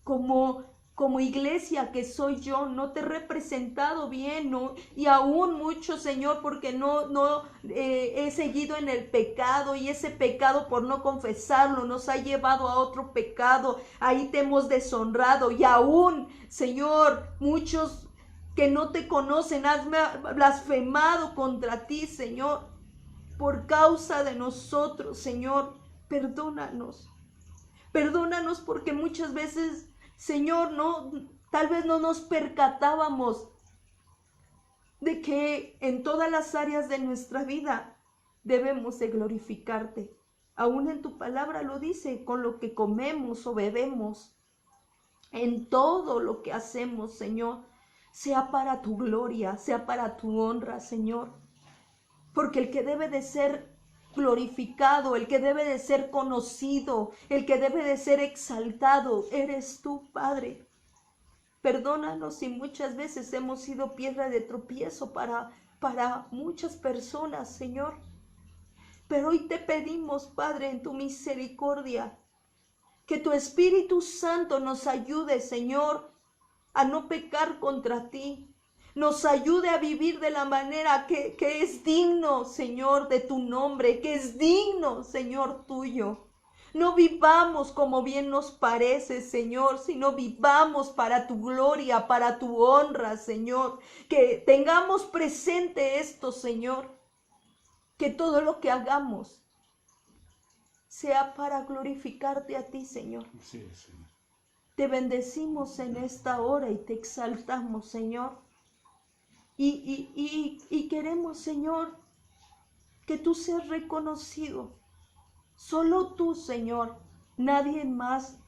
como iglesia que soy yo, no te he representado bien, ¿no? Y aún mucho, Señor, porque no he seguido en el pecado, y ese pecado por no confesarlo nos ha llevado a otro pecado. Ahí te hemos deshonrado, y aún, Señor, muchos que no te conocen has blasfemado contra ti, Señor, por causa de nosotros, Señor. Perdónanos. Perdónanos porque muchas veces, Señor, tal vez no nos percatábamos de que en todas las áreas de nuestra vida debemos de glorificarte. Aún en tu palabra lo dice, con lo que comemos o bebemos, en todo lo que hacemos, Señor, sea para tu gloria, sea para tu honra, Señor. Porque el que debe de ser glorificado, el que debe de ser conocido, el que debe de ser exaltado, eres tú, Padre. Perdónanos si muchas veces hemos sido piedra de tropiezo para muchas personas, Señor. Pero hoy te pedimos, Padre, en tu misericordia, que tu Espíritu Santo nos ayude, Señor, a no pecar contra ti. Nos ayude a vivir de la manera que es digno, Señor, de tu nombre, que es digno, Señor, tuyo. No vivamos como bien nos parece, Señor, sino vivamos para tu gloria, para tu honra, Señor. Que tengamos presente esto, Señor, que todo lo que hagamos sea para glorificarte a ti, Señor. Así es, Señor. Te bendecimos en esta hora y te exaltamos, Señor. Y queremos, Señor, que tú seas reconocido. Solo tú, Señor, nadie más.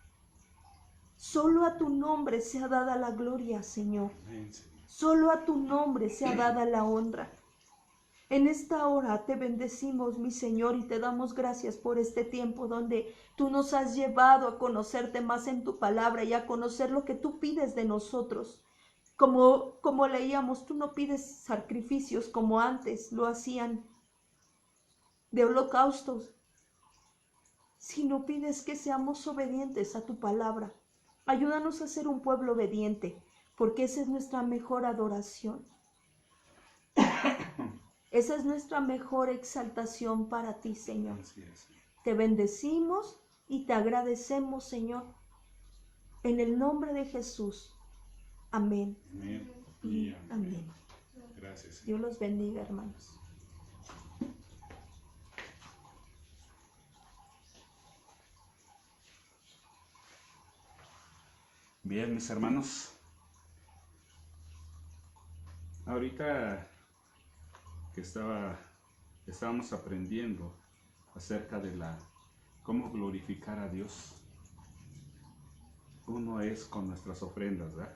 Solo a tu nombre sea dada la gloria, Señor. Amén, Señor. Solo a tu nombre sea dada la honra. En esta hora te bendecimos, mi Señor, y te damos gracias por este tiempo donde tú nos has llevado a conocerte más en tu palabra y a conocer lo que tú pides de nosotros. Como leíamos, tú no pides sacrificios como antes lo hacían de holocaustos, sino pides que seamos obedientes a tu palabra. Ayúdanos a ser un pueblo obediente, porque esa es nuestra mejor adoración. Esa es nuestra mejor exaltación para ti, Señor. Así es, Señor. Te bendecimos y te agradecemos, Señor. En el nombre de Jesús. Amén. Amén. Y Y amén. amén. Gracias, Señor. Dios los bendiga, hermanos. Bien, mis hermanos. Ahorita que estábamos aprendiendo acerca de cómo glorificar a Dios. Uno es con nuestras ofrendas, ¿verdad?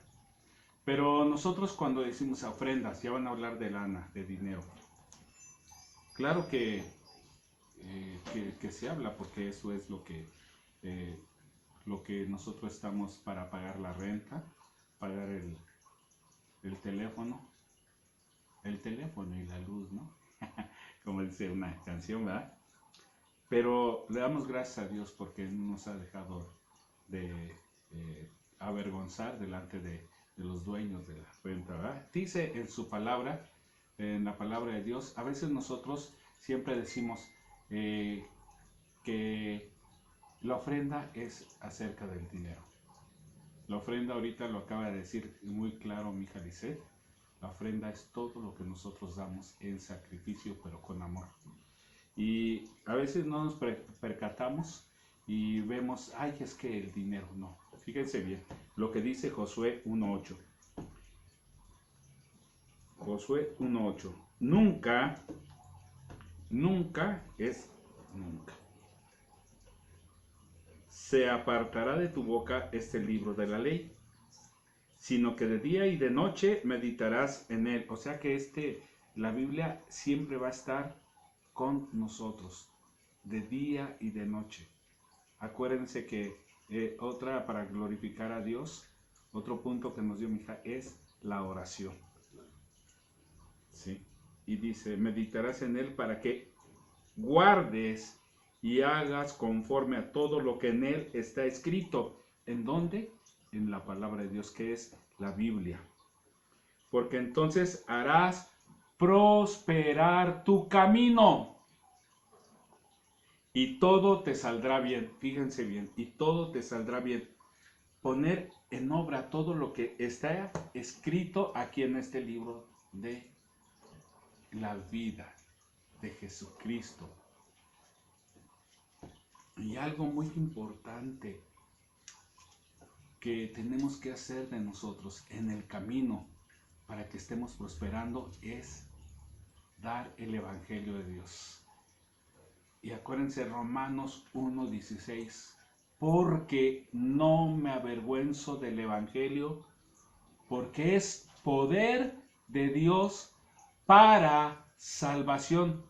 Pero nosotros cuando decimos ofrendas, ya van a hablar de lana, de dinero. Claro que se habla porque eso es lo que nosotros estamos para pagar la renta, pagar el teléfono y la luz, ¿no? Como dice una canción, ¿verdad? Pero le damos gracias a Dios porque no nos ha dejado de avergonzar delante de los dueños de la renta, ¿verdad? Dice en su palabra, en la palabra de Dios, a veces nosotros siempre decimos que la ofrenda es acerca del dinero. La ofrenda, ahorita lo acaba de decir muy claro mi hija Lisette, la ofrenda es todo lo que nosotros damos en sacrificio, pero con amor. Y a veces no nos percatamos y vemos, ay, es que el dinero, no. Fíjense bien, lo que dice Josué 1.8. Josué 1.8. Nunca es nunca. Se apartará de tu boca este libro de la ley, sino que de día y de noche meditarás en él. O sea que la Biblia siempre va a estar con nosotros, de día y de noche. Acuérdense que otra para glorificar a Dios, otro punto que nos dio mi hija es la oración. ¿Sí? Y dice, meditarás en él para que guardes y hagas conforme a todo lo que en él está escrito. ¿En dónde? En la palabra de Dios, que es la Biblia. Porque entonces harás prosperar tu camino y todo te saldrá bien. Fíjense bien, y todo te saldrá bien. Poner en obra todo lo que está escrito aquí en este libro de la vida de Jesucristo. Y algo muy importante que tenemos que hacer de nosotros en el camino para que estemos prosperando es dar el Evangelio de Dios. Y acuérdense Romanos 1:16, porque no me avergüenzo del Evangelio, porque es poder de Dios para salvación.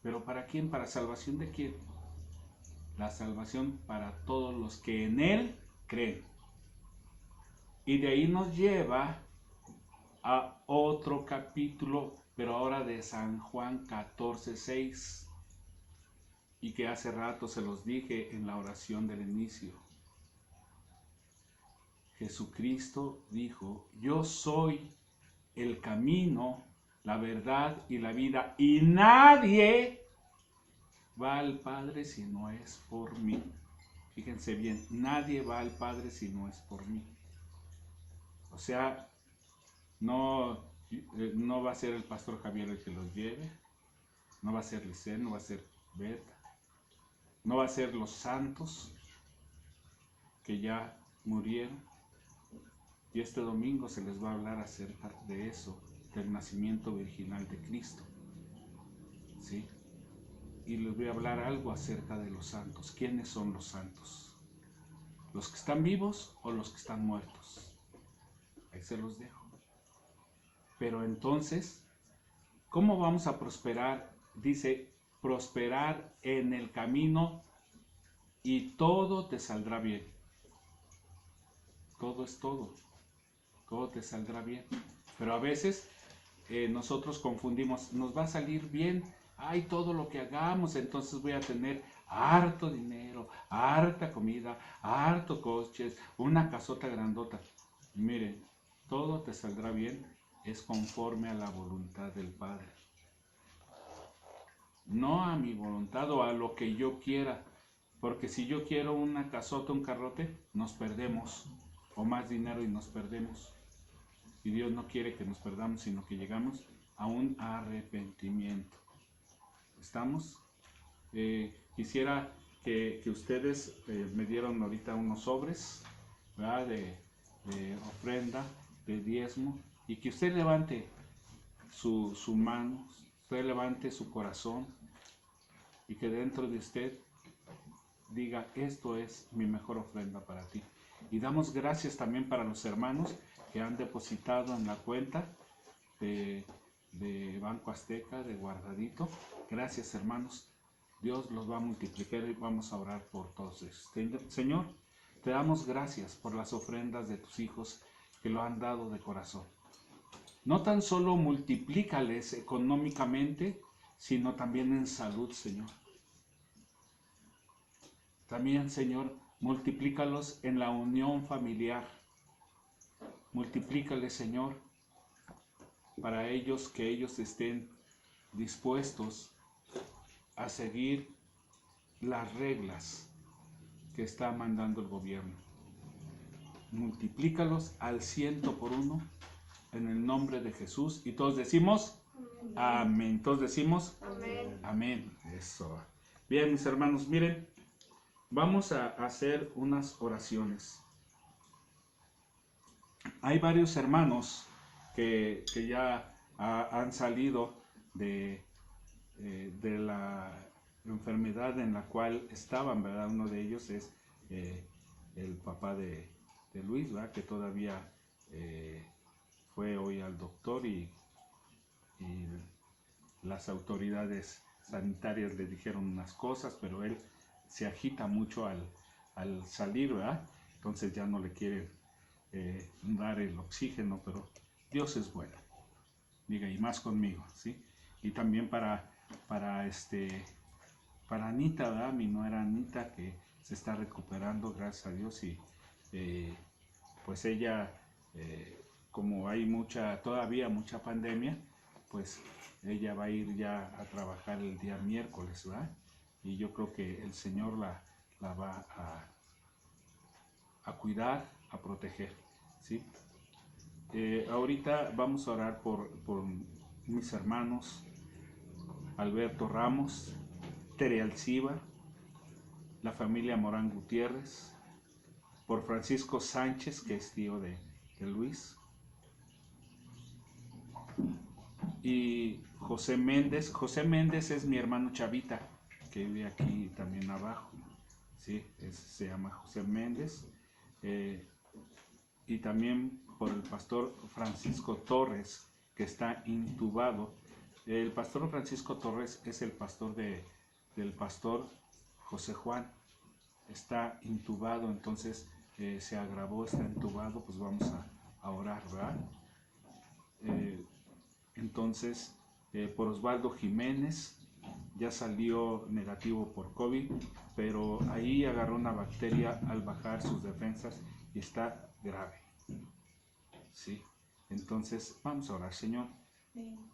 ¿Pero para quién? ¿Para salvación de quién? La salvación para todos los que en Él creen. Y de ahí nos lleva a otro capítulo, pero ahora de San Juan 14:6, y que hace rato se los dije en la oración del inicio. Jesucristo dijo, yo soy el camino, la verdad y la vida, y nadie va al Padre si no es por mí. Fíjense bien, nadie va al Padre si no es por mí. O sea, no va a ser el pastor Javier el que los lleve, no va a ser Licen, no va a ser Berta, no va a ser los santos que ya murieron. Y este domingo se les va a hablar acerca de eso, del nacimiento virginal de Cristo. ¿Sí? Y les voy a hablar algo acerca de los santos. ¿Quiénes son los santos? ¿Los que están vivos o los que están muertos? Ahí se los dejo. Pero entonces, ¿cómo vamos a prosperar? Dice, prosperar en el camino y todo te saldrá bien. Todo es todo. Todo te saldrá bien. Pero a veces nosotros confundimos, nos va a salir bien, ay, todo lo que hagamos, entonces voy a tener harto dinero, harta comida, harto coches, una casota grandota. Miren, todo te saldrá bien, es conforme a la voluntad del Padre. No a mi voluntad o a lo que yo quiera, porque si yo quiero una casota, un carrote, nos perdemos, o más dinero y nos perdemos. Y Dios no quiere que nos perdamos, sino que llegamos a un arrepentimiento. ¿Estamos? Quisiera que ustedes me dieran ahorita unos sobres, ¿verdad? De ofrenda, de diezmo, y que usted levante su mano, usted levante su corazón, y que dentro de usted diga, esto es mi mejor ofrenda para ti. Y damos gracias también para los hermanos que han depositado en la cuenta de Banco Azteca, de guardadito. Gracias, hermanos. Dios los va a multiplicar y vamos a orar por todos ellos. Señor, te damos gracias por las ofrendas de tus hijos que lo han dado de corazón. No tan solo multiplícales económicamente, sino también en salud, Señor. También, Señor, multiplícalos en la unión familiar. Multiplícales, Señor, para ellos, que ellos estén dispuestos a seguir las reglas que está mandando el gobierno. Multiplícalos al 100 por 1 en el nombre de Jesús. Y todos decimos amén. Todos decimos amén. Amén. Eso. Bien, mis hermanos, miren, vamos a hacer unas oraciones. Hay varios hermanos que ya han salido de la enfermedad en la cual estaban, ¿verdad? Uno de ellos es el papá de Luis, ¿verdad? Que todavía fue hoy al doctor y las autoridades sanitarias le dijeron unas cosas, pero él se agita mucho al salir, ¿verdad? Entonces ya no le quieren dar el oxígeno, pero Dios es bueno. Diga, y más conmigo, ¿sí? Y también para Anita, ¿verdad? Mi nuera Anita, que se está recuperando, gracias a Dios, y pues ella, como hay todavía mucha pandemia, pues ella va a ir ya a trabajar el día miércoles, ¿verdad? Y yo creo que el Señor la va a cuidar, a proteger, ¿sí? Ahorita vamos a orar por mis hermanos Alberto Ramos, Tere Alciba, la familia Morán Gutiérrez, por Francisco Sánchez, que es tío de Luis, y José Méndez. José Méndez es mi hermano Chavita, que vive aquí también abajo, ¿sí? Se llama José Méndez. Y también por el pastor Francisco Torres, que está intubado. El pastor Francisco Torres es el pastor del pastor José Juan. Está intubado, entonces se agravó, está intubado, pues vamos a orar, ¿verdad? Entonces, por Osvaldo Jiménez, ya salió negativo por COVID, pero ahí agarró una bacteria al bajar sus defensas y está grave. ¿Sí? Entonces, vamos a orar. Señor,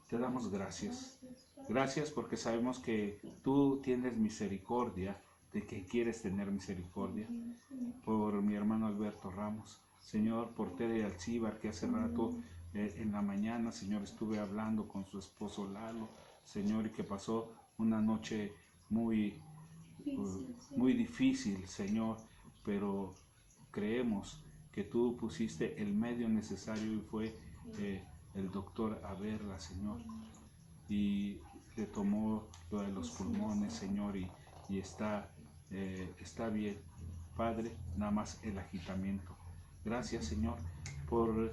te damos gracias. Gracias porque sabemos que tú tienes misericordia de que quieres tener misericordia por mi hermano Alberto Ramos. Señor, por Tere Alcibar, que hace rato en la mañana, Señor, estuve hablando con su esposo Lalo, Señor, y que pasó una noche muy difícil, Señor, pero creemos que tú pusiste el medio necesario y fue el doctor a verla, Señor, y le tomó lo de los pulmones, Señor, y está bien, Padre, nada más el agitamiento. Gracias, Señor, por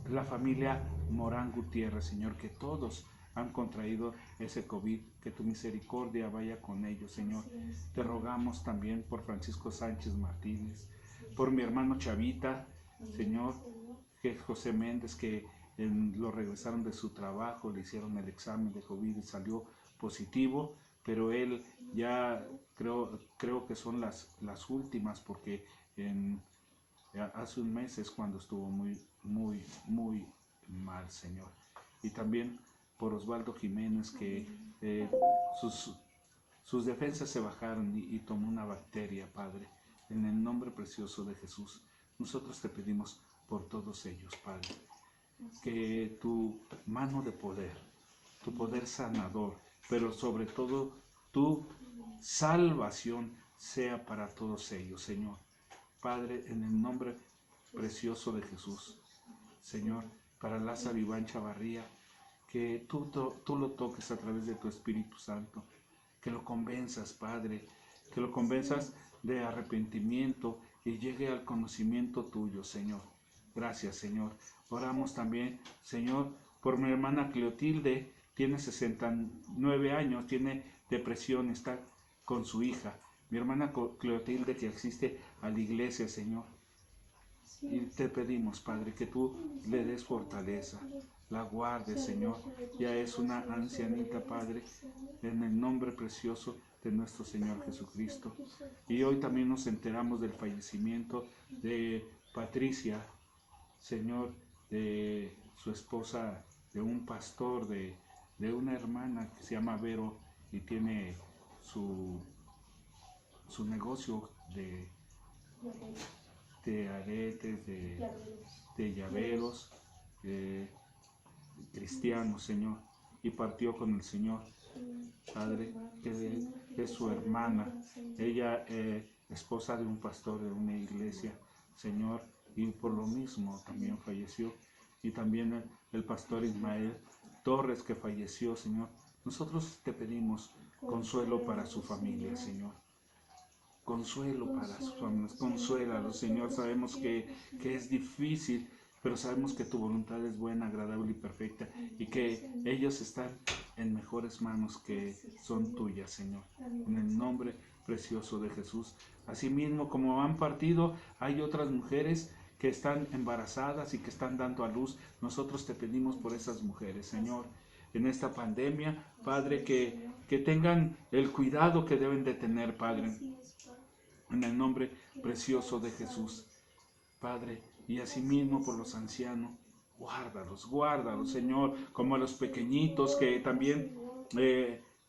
la familia Morán Gutiérrez, Señor, que todos han contraído ese COVID, que tu misericordia vaya con ellos, Señor. Te rogamos también por Francisco Sánchez Martínez, por mi hermano Chavita, Señor, que José Méndez, que lo regresaron de su trabajo, le hicieron el examen de COVID y salió positivo, pero él ya creo que son las últimas, porque hace un mes es cuando estuvo muy mal, Señor. Y también por Osvaldo Jiménez, que sus defensas se bajaron y tomó una bacteria, Padre. En el nombre precioso de Jesús, nosotros te pedimos por todos ellos, Padre, que tu mano de poder, tu poder sanador, pero sobre todo tu salvación sea para todos ellos, Señor. Padre, en el nombre precioso de Jesús, Señor, para Lázaro Iván Chavarría, que tú lo toques a través de tu Espíritu Santo, que lo convenzas, Padre, que lo convenzas de arrepentimiento y llegue al conocimiento tuyo, Señor. Gracias, Señor. Oramos también, Señor, por mi hermana Cleotilde, tiene 69 años, tiene depresión, está con su hija. Mi hermana Cleotilde, que asiste a la iglesia, Señor. Y te pedimos, Padre, que tú le des fortaleza, la guardes, Señor. Ya es una ancianita, Padre, en el nombre precioso de nuestro Señor Jesucristo. Y hoy también nos enteramos del fallecimiento de Patricia, Señor, de su esposa, de un pastor, de una hermana que se llama Vero y tiene su negocio de aretes, de llaveros, cristianos, Señor, y partió con el Señor. Padre, que es su hermana, ella esposa de un pastor de una iglesia, Señor, y por lo mismo también falleció. Y también el pastor Ismael Torres, que falleció, Señor. Nosotros te pedimos consuelo para su familia, Señor. Consuelo para sus familias, consuélalo, Señor. Sabemos que es difícil pero sabemos que tu voluntad es buena, agradable y perfecta, y que ellos están en mejores manos que son tuyas, Señor. En el nombre precioso de Jesús. Asimismo, como han partido, hay otras mujeres que están embarazadas y que están dando a luz. Nosotros te pedimos por esas mujeres, Señor, en esta pandemia, Padre, que tengan el cuidado que deben de tener, Padre, en el nombre precioso de Jesús, Padre, y asimismo por los ancianos, guárdalos, Señor, como a los pequeñitos que también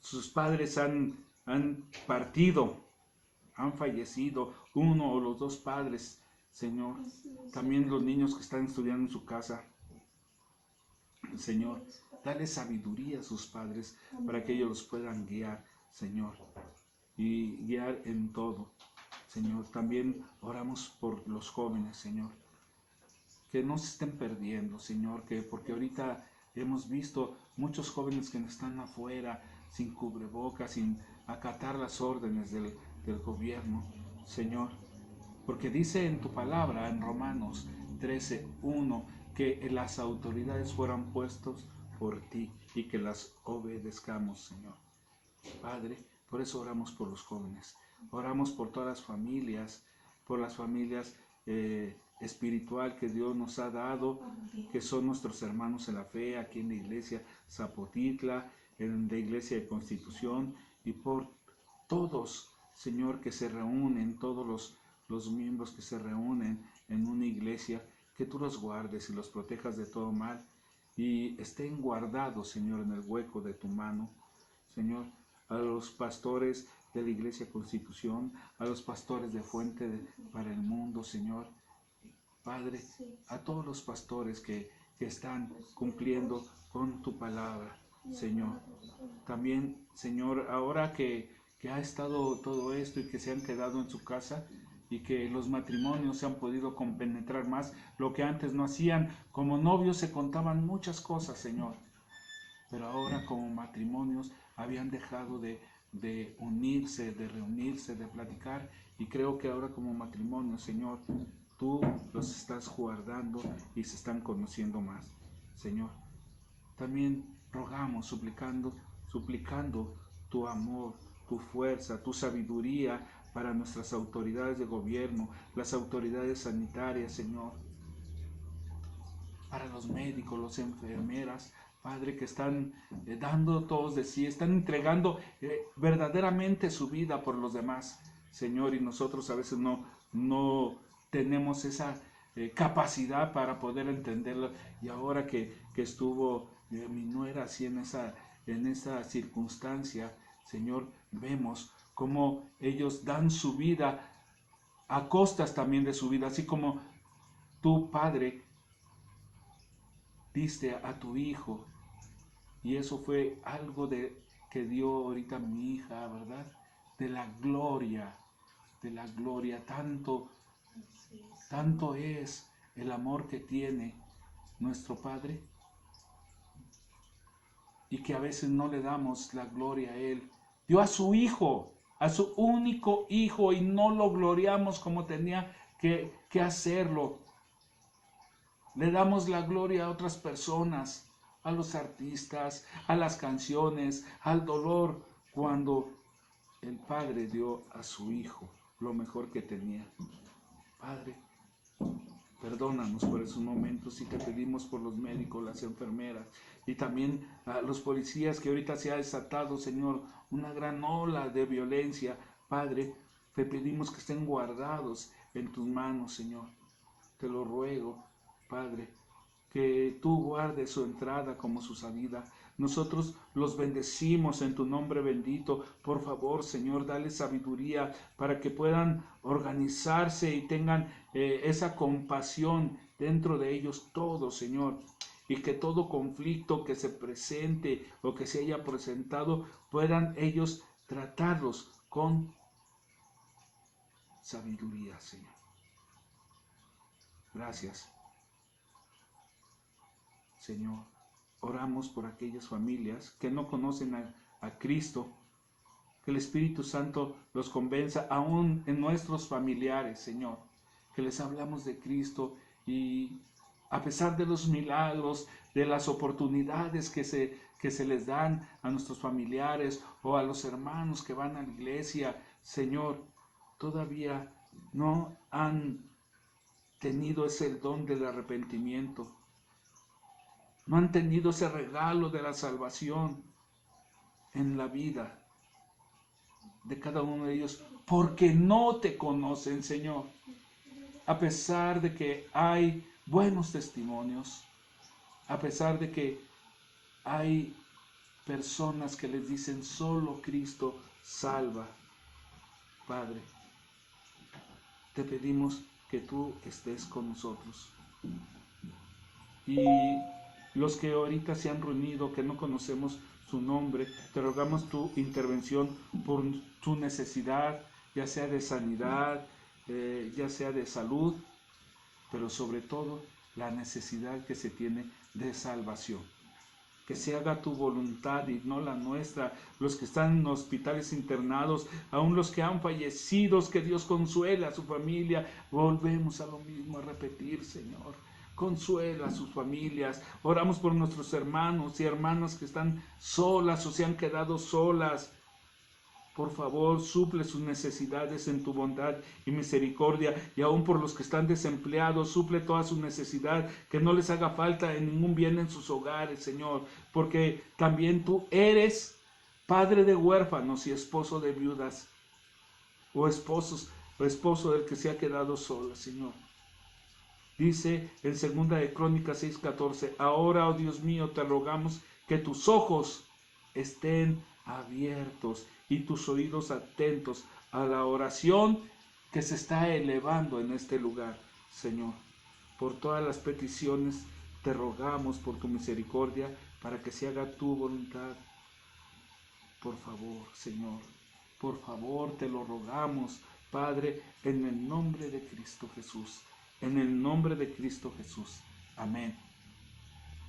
sus padres han partido, han fallecido, uno o los dos padres, Señor, también los niños que están estudiando en su casa, Señor, dale sabiduría a sus padres para que ellos los puedan guiar, Señor, y guiar en todo, Señor. También oramos por los jóvenes, Señor, que no se estén perdiendo, Señor, porque ahorita hemos visto muchos jóvenes que están afuera sin cubrebocas, sin acatar las órdenes del gobierno, Señor, porque dice en tu palabra, en Romanos 13:1, que las autoridades fueran puestos por ti y que las obedezcamos, Señor. Padre, por eso oramos por los jóvenes, oramos por todas las familias, por las familias espiritual que Dios nos ha dado, que son nuestros hermanos en la fe, aquí en la iglesia Zapotitla, en la iglesia de Constitución, y por todos, Señor, que se reúnen, todos los miembros que se reúnen en una iglesia, que tú los guardes y los protejas de todo mal, y estén guardados, Señor, en el hueco de tu mano, Señor. A los pastores de la iglesia Constitución, a los pastores de Fuente para el Mundo, Señor, Padre, a todos los pastores que están cumpliendo con tu palabra, Señor. También, Señor, ahora que ha estado todo esto y que se han quedado en su casa y que los matrimonios se han podido compenetrar más, lo que antes no hacían, como novios se contaban muchas cosas, Señor, pero ahora como matrimonios habían dejado de unirse, de reunirse, de platicar, y creo que ahora como matrimonio, Señor, tú los estás guardando y se están conociendo más, Señor. También rogamos, suplicando tu amor, tu fuerza, tu sabiduría para nuestras autoridades de gobierno, las autoridades sanitarias, Señor, para los médicos, las enfermeras, Padre, que están dando todos de sí, están entregando verdaderamente su vida por los demás, Señor, y nosotros a veces no tenemos esa capacidad para poder entenderlo. Y ahora que estuvo mi nuera así en esa circunstancia, Señor, vemos cómo ellos dan su vida a costas también de su vida, así como tu Padre diste a tu hijo, y eso fue algo que dio ahorita mi hija, ¿verdad? De la gloria, tanto es el amor que tiene nuestro Padre, y que a veces no le damos la gloria a Él. Dio a su hijo, a su único hijo, y no lo gloriamos como tenía que hacerlo. Le damos la gloria a otras personas, a los artistas, a las canciones, al dolor, cuando el Padre dio a su Hijo lo mejor que tenía. Padre, perdónanos por esos momentos y te pedimos por los médicos, las enfermeras y también a los policías, que ahorita se ha desatado, Señor, una gran ola de violencia. Padre, te pedimos que estén guardados en tus manos, Señor. Te lo ruego, Padre, que tú guardes su entrada como su salida. Nosotros los bendecimos en tu nombre bendito. Por favor, Señor, dale sabiduría para que puedan organizarse y tengan esa compasión dentro de ellos todos, Señor. Y que todo conflicto que se presente o que se haya presentado, puedan ellos tratarlos con sabiduría, Señor. Gracias, Señor. Oramos por aquellas familias que no conocen a Cristo, que el Espíritu Santo los convenza aún en nuestros familiares, Señor, que les hablamos de Cristo y a pesar de los milagros, de las oportunidades que se les dan a nuestros familiares o a los hermanos que van a la iglesia, Señor, todavía no han tenido ese don del arrepentimiento, no han tenido ese regalo de la salvación en la vida de cada uno de ellos, porque no te conocen, Señor. A pesar de que hay buenos testimonios, a pesar de que hay personas que les dicen solo Cristo salva, Padre, te pedimos que tú estés con nosotros. Y los que ahorita se han reunido, que no conocemos su nombre, te rogamos tu intervención por tu necesidad, ya sea de sanidad, ya sea de salud, pero sobre todo la necesidad que se tiene de salvación. Que se haga tu voluntad y no la nuestra. Los que están en hospitales internados, aún los que han fallecido, que Dios consuela a su familia. Volvemos a lo mismo, a repetir, Señor. Consuela a sus familias. Oramos por nuestros hermanos y hermanas que están solas o se han quedado solas. Por favor, suple sus necesidades en tu bondad y misericordia, y aún por los que están desempleados, suple toda su necesidad, que no les haga falta en ningún bien en sus hogares, Señor, porque también tú eres padre de huérfanos y esposo de viudas, o esposo del que se ha quedado solo, Señor. Dice en 2 de Crónicas 6:14, ahora, oh Dios mío, te rogamos que tus ojos estén abiertos y tus oídos atentos a la oración que se está elevando en este lugar, Señor. Por todas las peticiones te rogamos por tu misericordia para que se haga tu voluntad. Por favor, Señor, por favor te lo rogamos, Padre, en el nombre de Cristo Jesús, en el nombre de Cristo Jesús. Amén.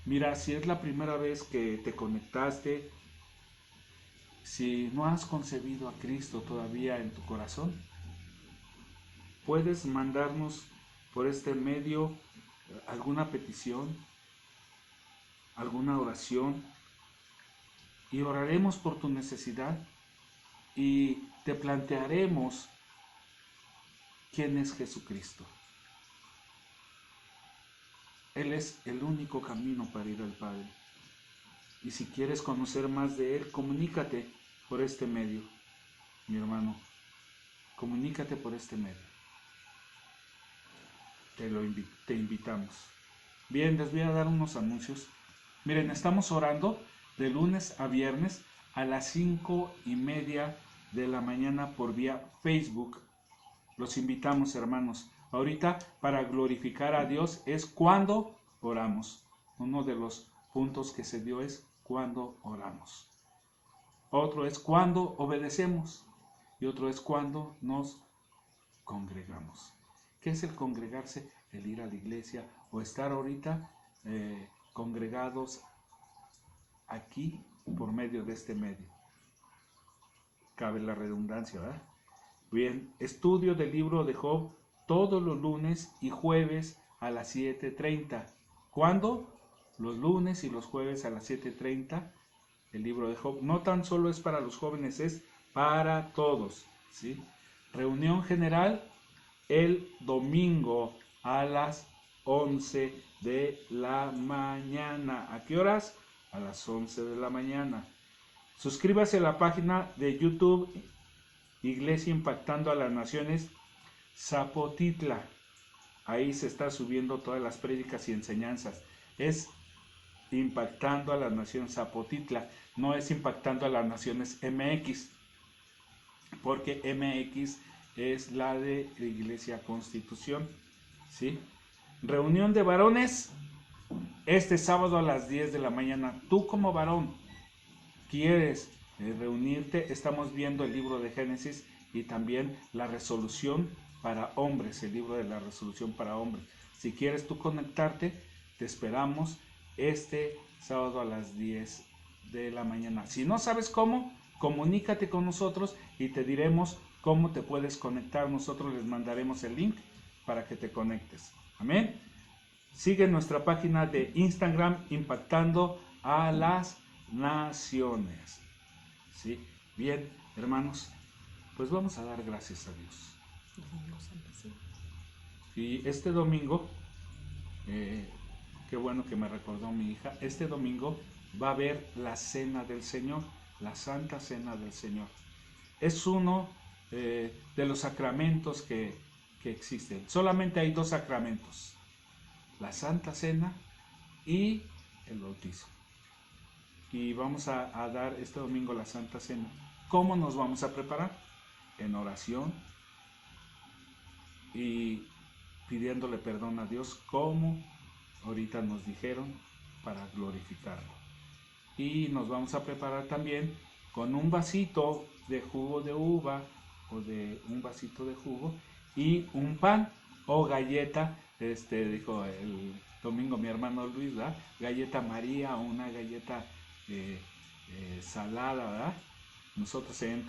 Mira, si es la primera vez que te conectaste, si no has concebido a Cristo todavía en tu corazón, puedes mandarnos por este medio alguna petición, alguna oración, y oraremos por tu necesidad y te plantearemos quién es Jesucristo. Él es el único camino para ir al Padre. Y si quieres conocer más de Él, comunícate por este medio, mi hermano. Comunícate por este medio. Te invitamos. Bien, les voy a dar unos anuncios. Miren, estamos orando de lunes a viernes a las 5:30 de la mañana por vía Facebook. Los invitamos, hermanos. Ahorita, para glorificar a Dios, es cuando oramos. Uno de los puntos que se dio es cuando oramos. Otro es cuando obedecemos. Y otro es cuando nos congregamos. ¿Qué es el congregarse? El ir a la iglesia o estar ahorita congregados aquí por medio de este medio. Cabe la redundancia, ¿verdad? Bien, estudio del libro de Job todos los lunes y jueves a las 7:30. ¿Cuándo? Los lunes y los jueves a las 7:30. El libro de Job no tan solo es para los jóvenes, es para todos, ¿sí? Reunión general el domingo a las 11 de la mañana. ¿A qué horas? A las 11 de la mañana. Suscríbase a la página de YouTube Iglesia Impactando a las Naciones Zapotitla. Ahí se está subiendo todas las prédicas y enseñanzas. Es Impactando a las Naciones Zapotitla, no es Impactando a las Naciones MX, porque MX es la de la Iglesia Constitución, ¿sí? Reunión de varones este sábado a las 10 de la mañana. Tú como varón quieres reunirte, estamos viendo el libro de Génesis y también la resolución para hombres, el libro de la resolución para hombres. Si quieres tú conectarte, te esperamos este sábado a las 10 de la mañana. Si no sabes cómo, comunícate con nosotros y te diremos cómo te puedes conectar. Nosotros les mandaremos el link para que te conectes. Amén. Sigue nuestra página de Instagram, Impactando a las Naciones. ¿Sí? Bien, hermanos, pues vamos a dar gracias a Dios. Y este domingo, qué bueno que me recordó mi hija, este domingo va a haber la Cena del Señor, la Santa Cena del Señor. Es uno de los sacramentos que existen. Solamente hay 2 sacramentos: la Santa Cena y el bautizo. Y vamos a dar este domingo la Santa Cena. ¿Cómo nos vamos a preparar? En oración y pidiéndole perdón a Dios, como ahorita nos dijeron, para glorificarlo. Y nos vamos a preparar también con un vasito de jugo de uva o de un vasito de jugo y un pan o galleta. Dijo el domingo mi hermano Luis, ¿verdad? Galleta María o una galleta salada, ¿verdad? Nosotros en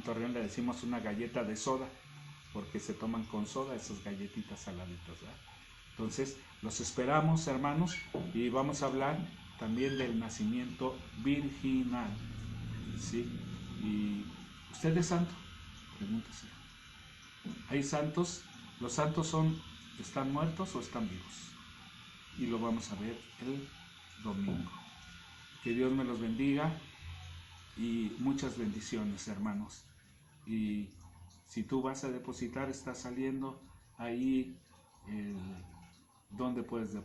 Torreón le decimos una galleta de soda, porque se toman con soda esas galletitas saladitas, ¿verdad? Entonces, los esperamos, hermanos, y vamos a hablar también del nacimiento virginal, ¿sí? Y ¿usted es santo? Pregúntese. ¿Hay santos? ¿Los santos están muertos o están vivos? Y lo vamos a ver el domingo. Que Dios me los bendiga y muchas bendiciones, hermanos. Y si tú vas a depositar, está saliendo ahí donde puedes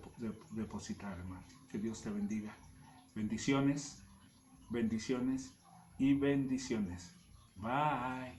depositar, hermano. Que Dios te bendiga. Bendiciones, bendiciones y bendiciones. Bye.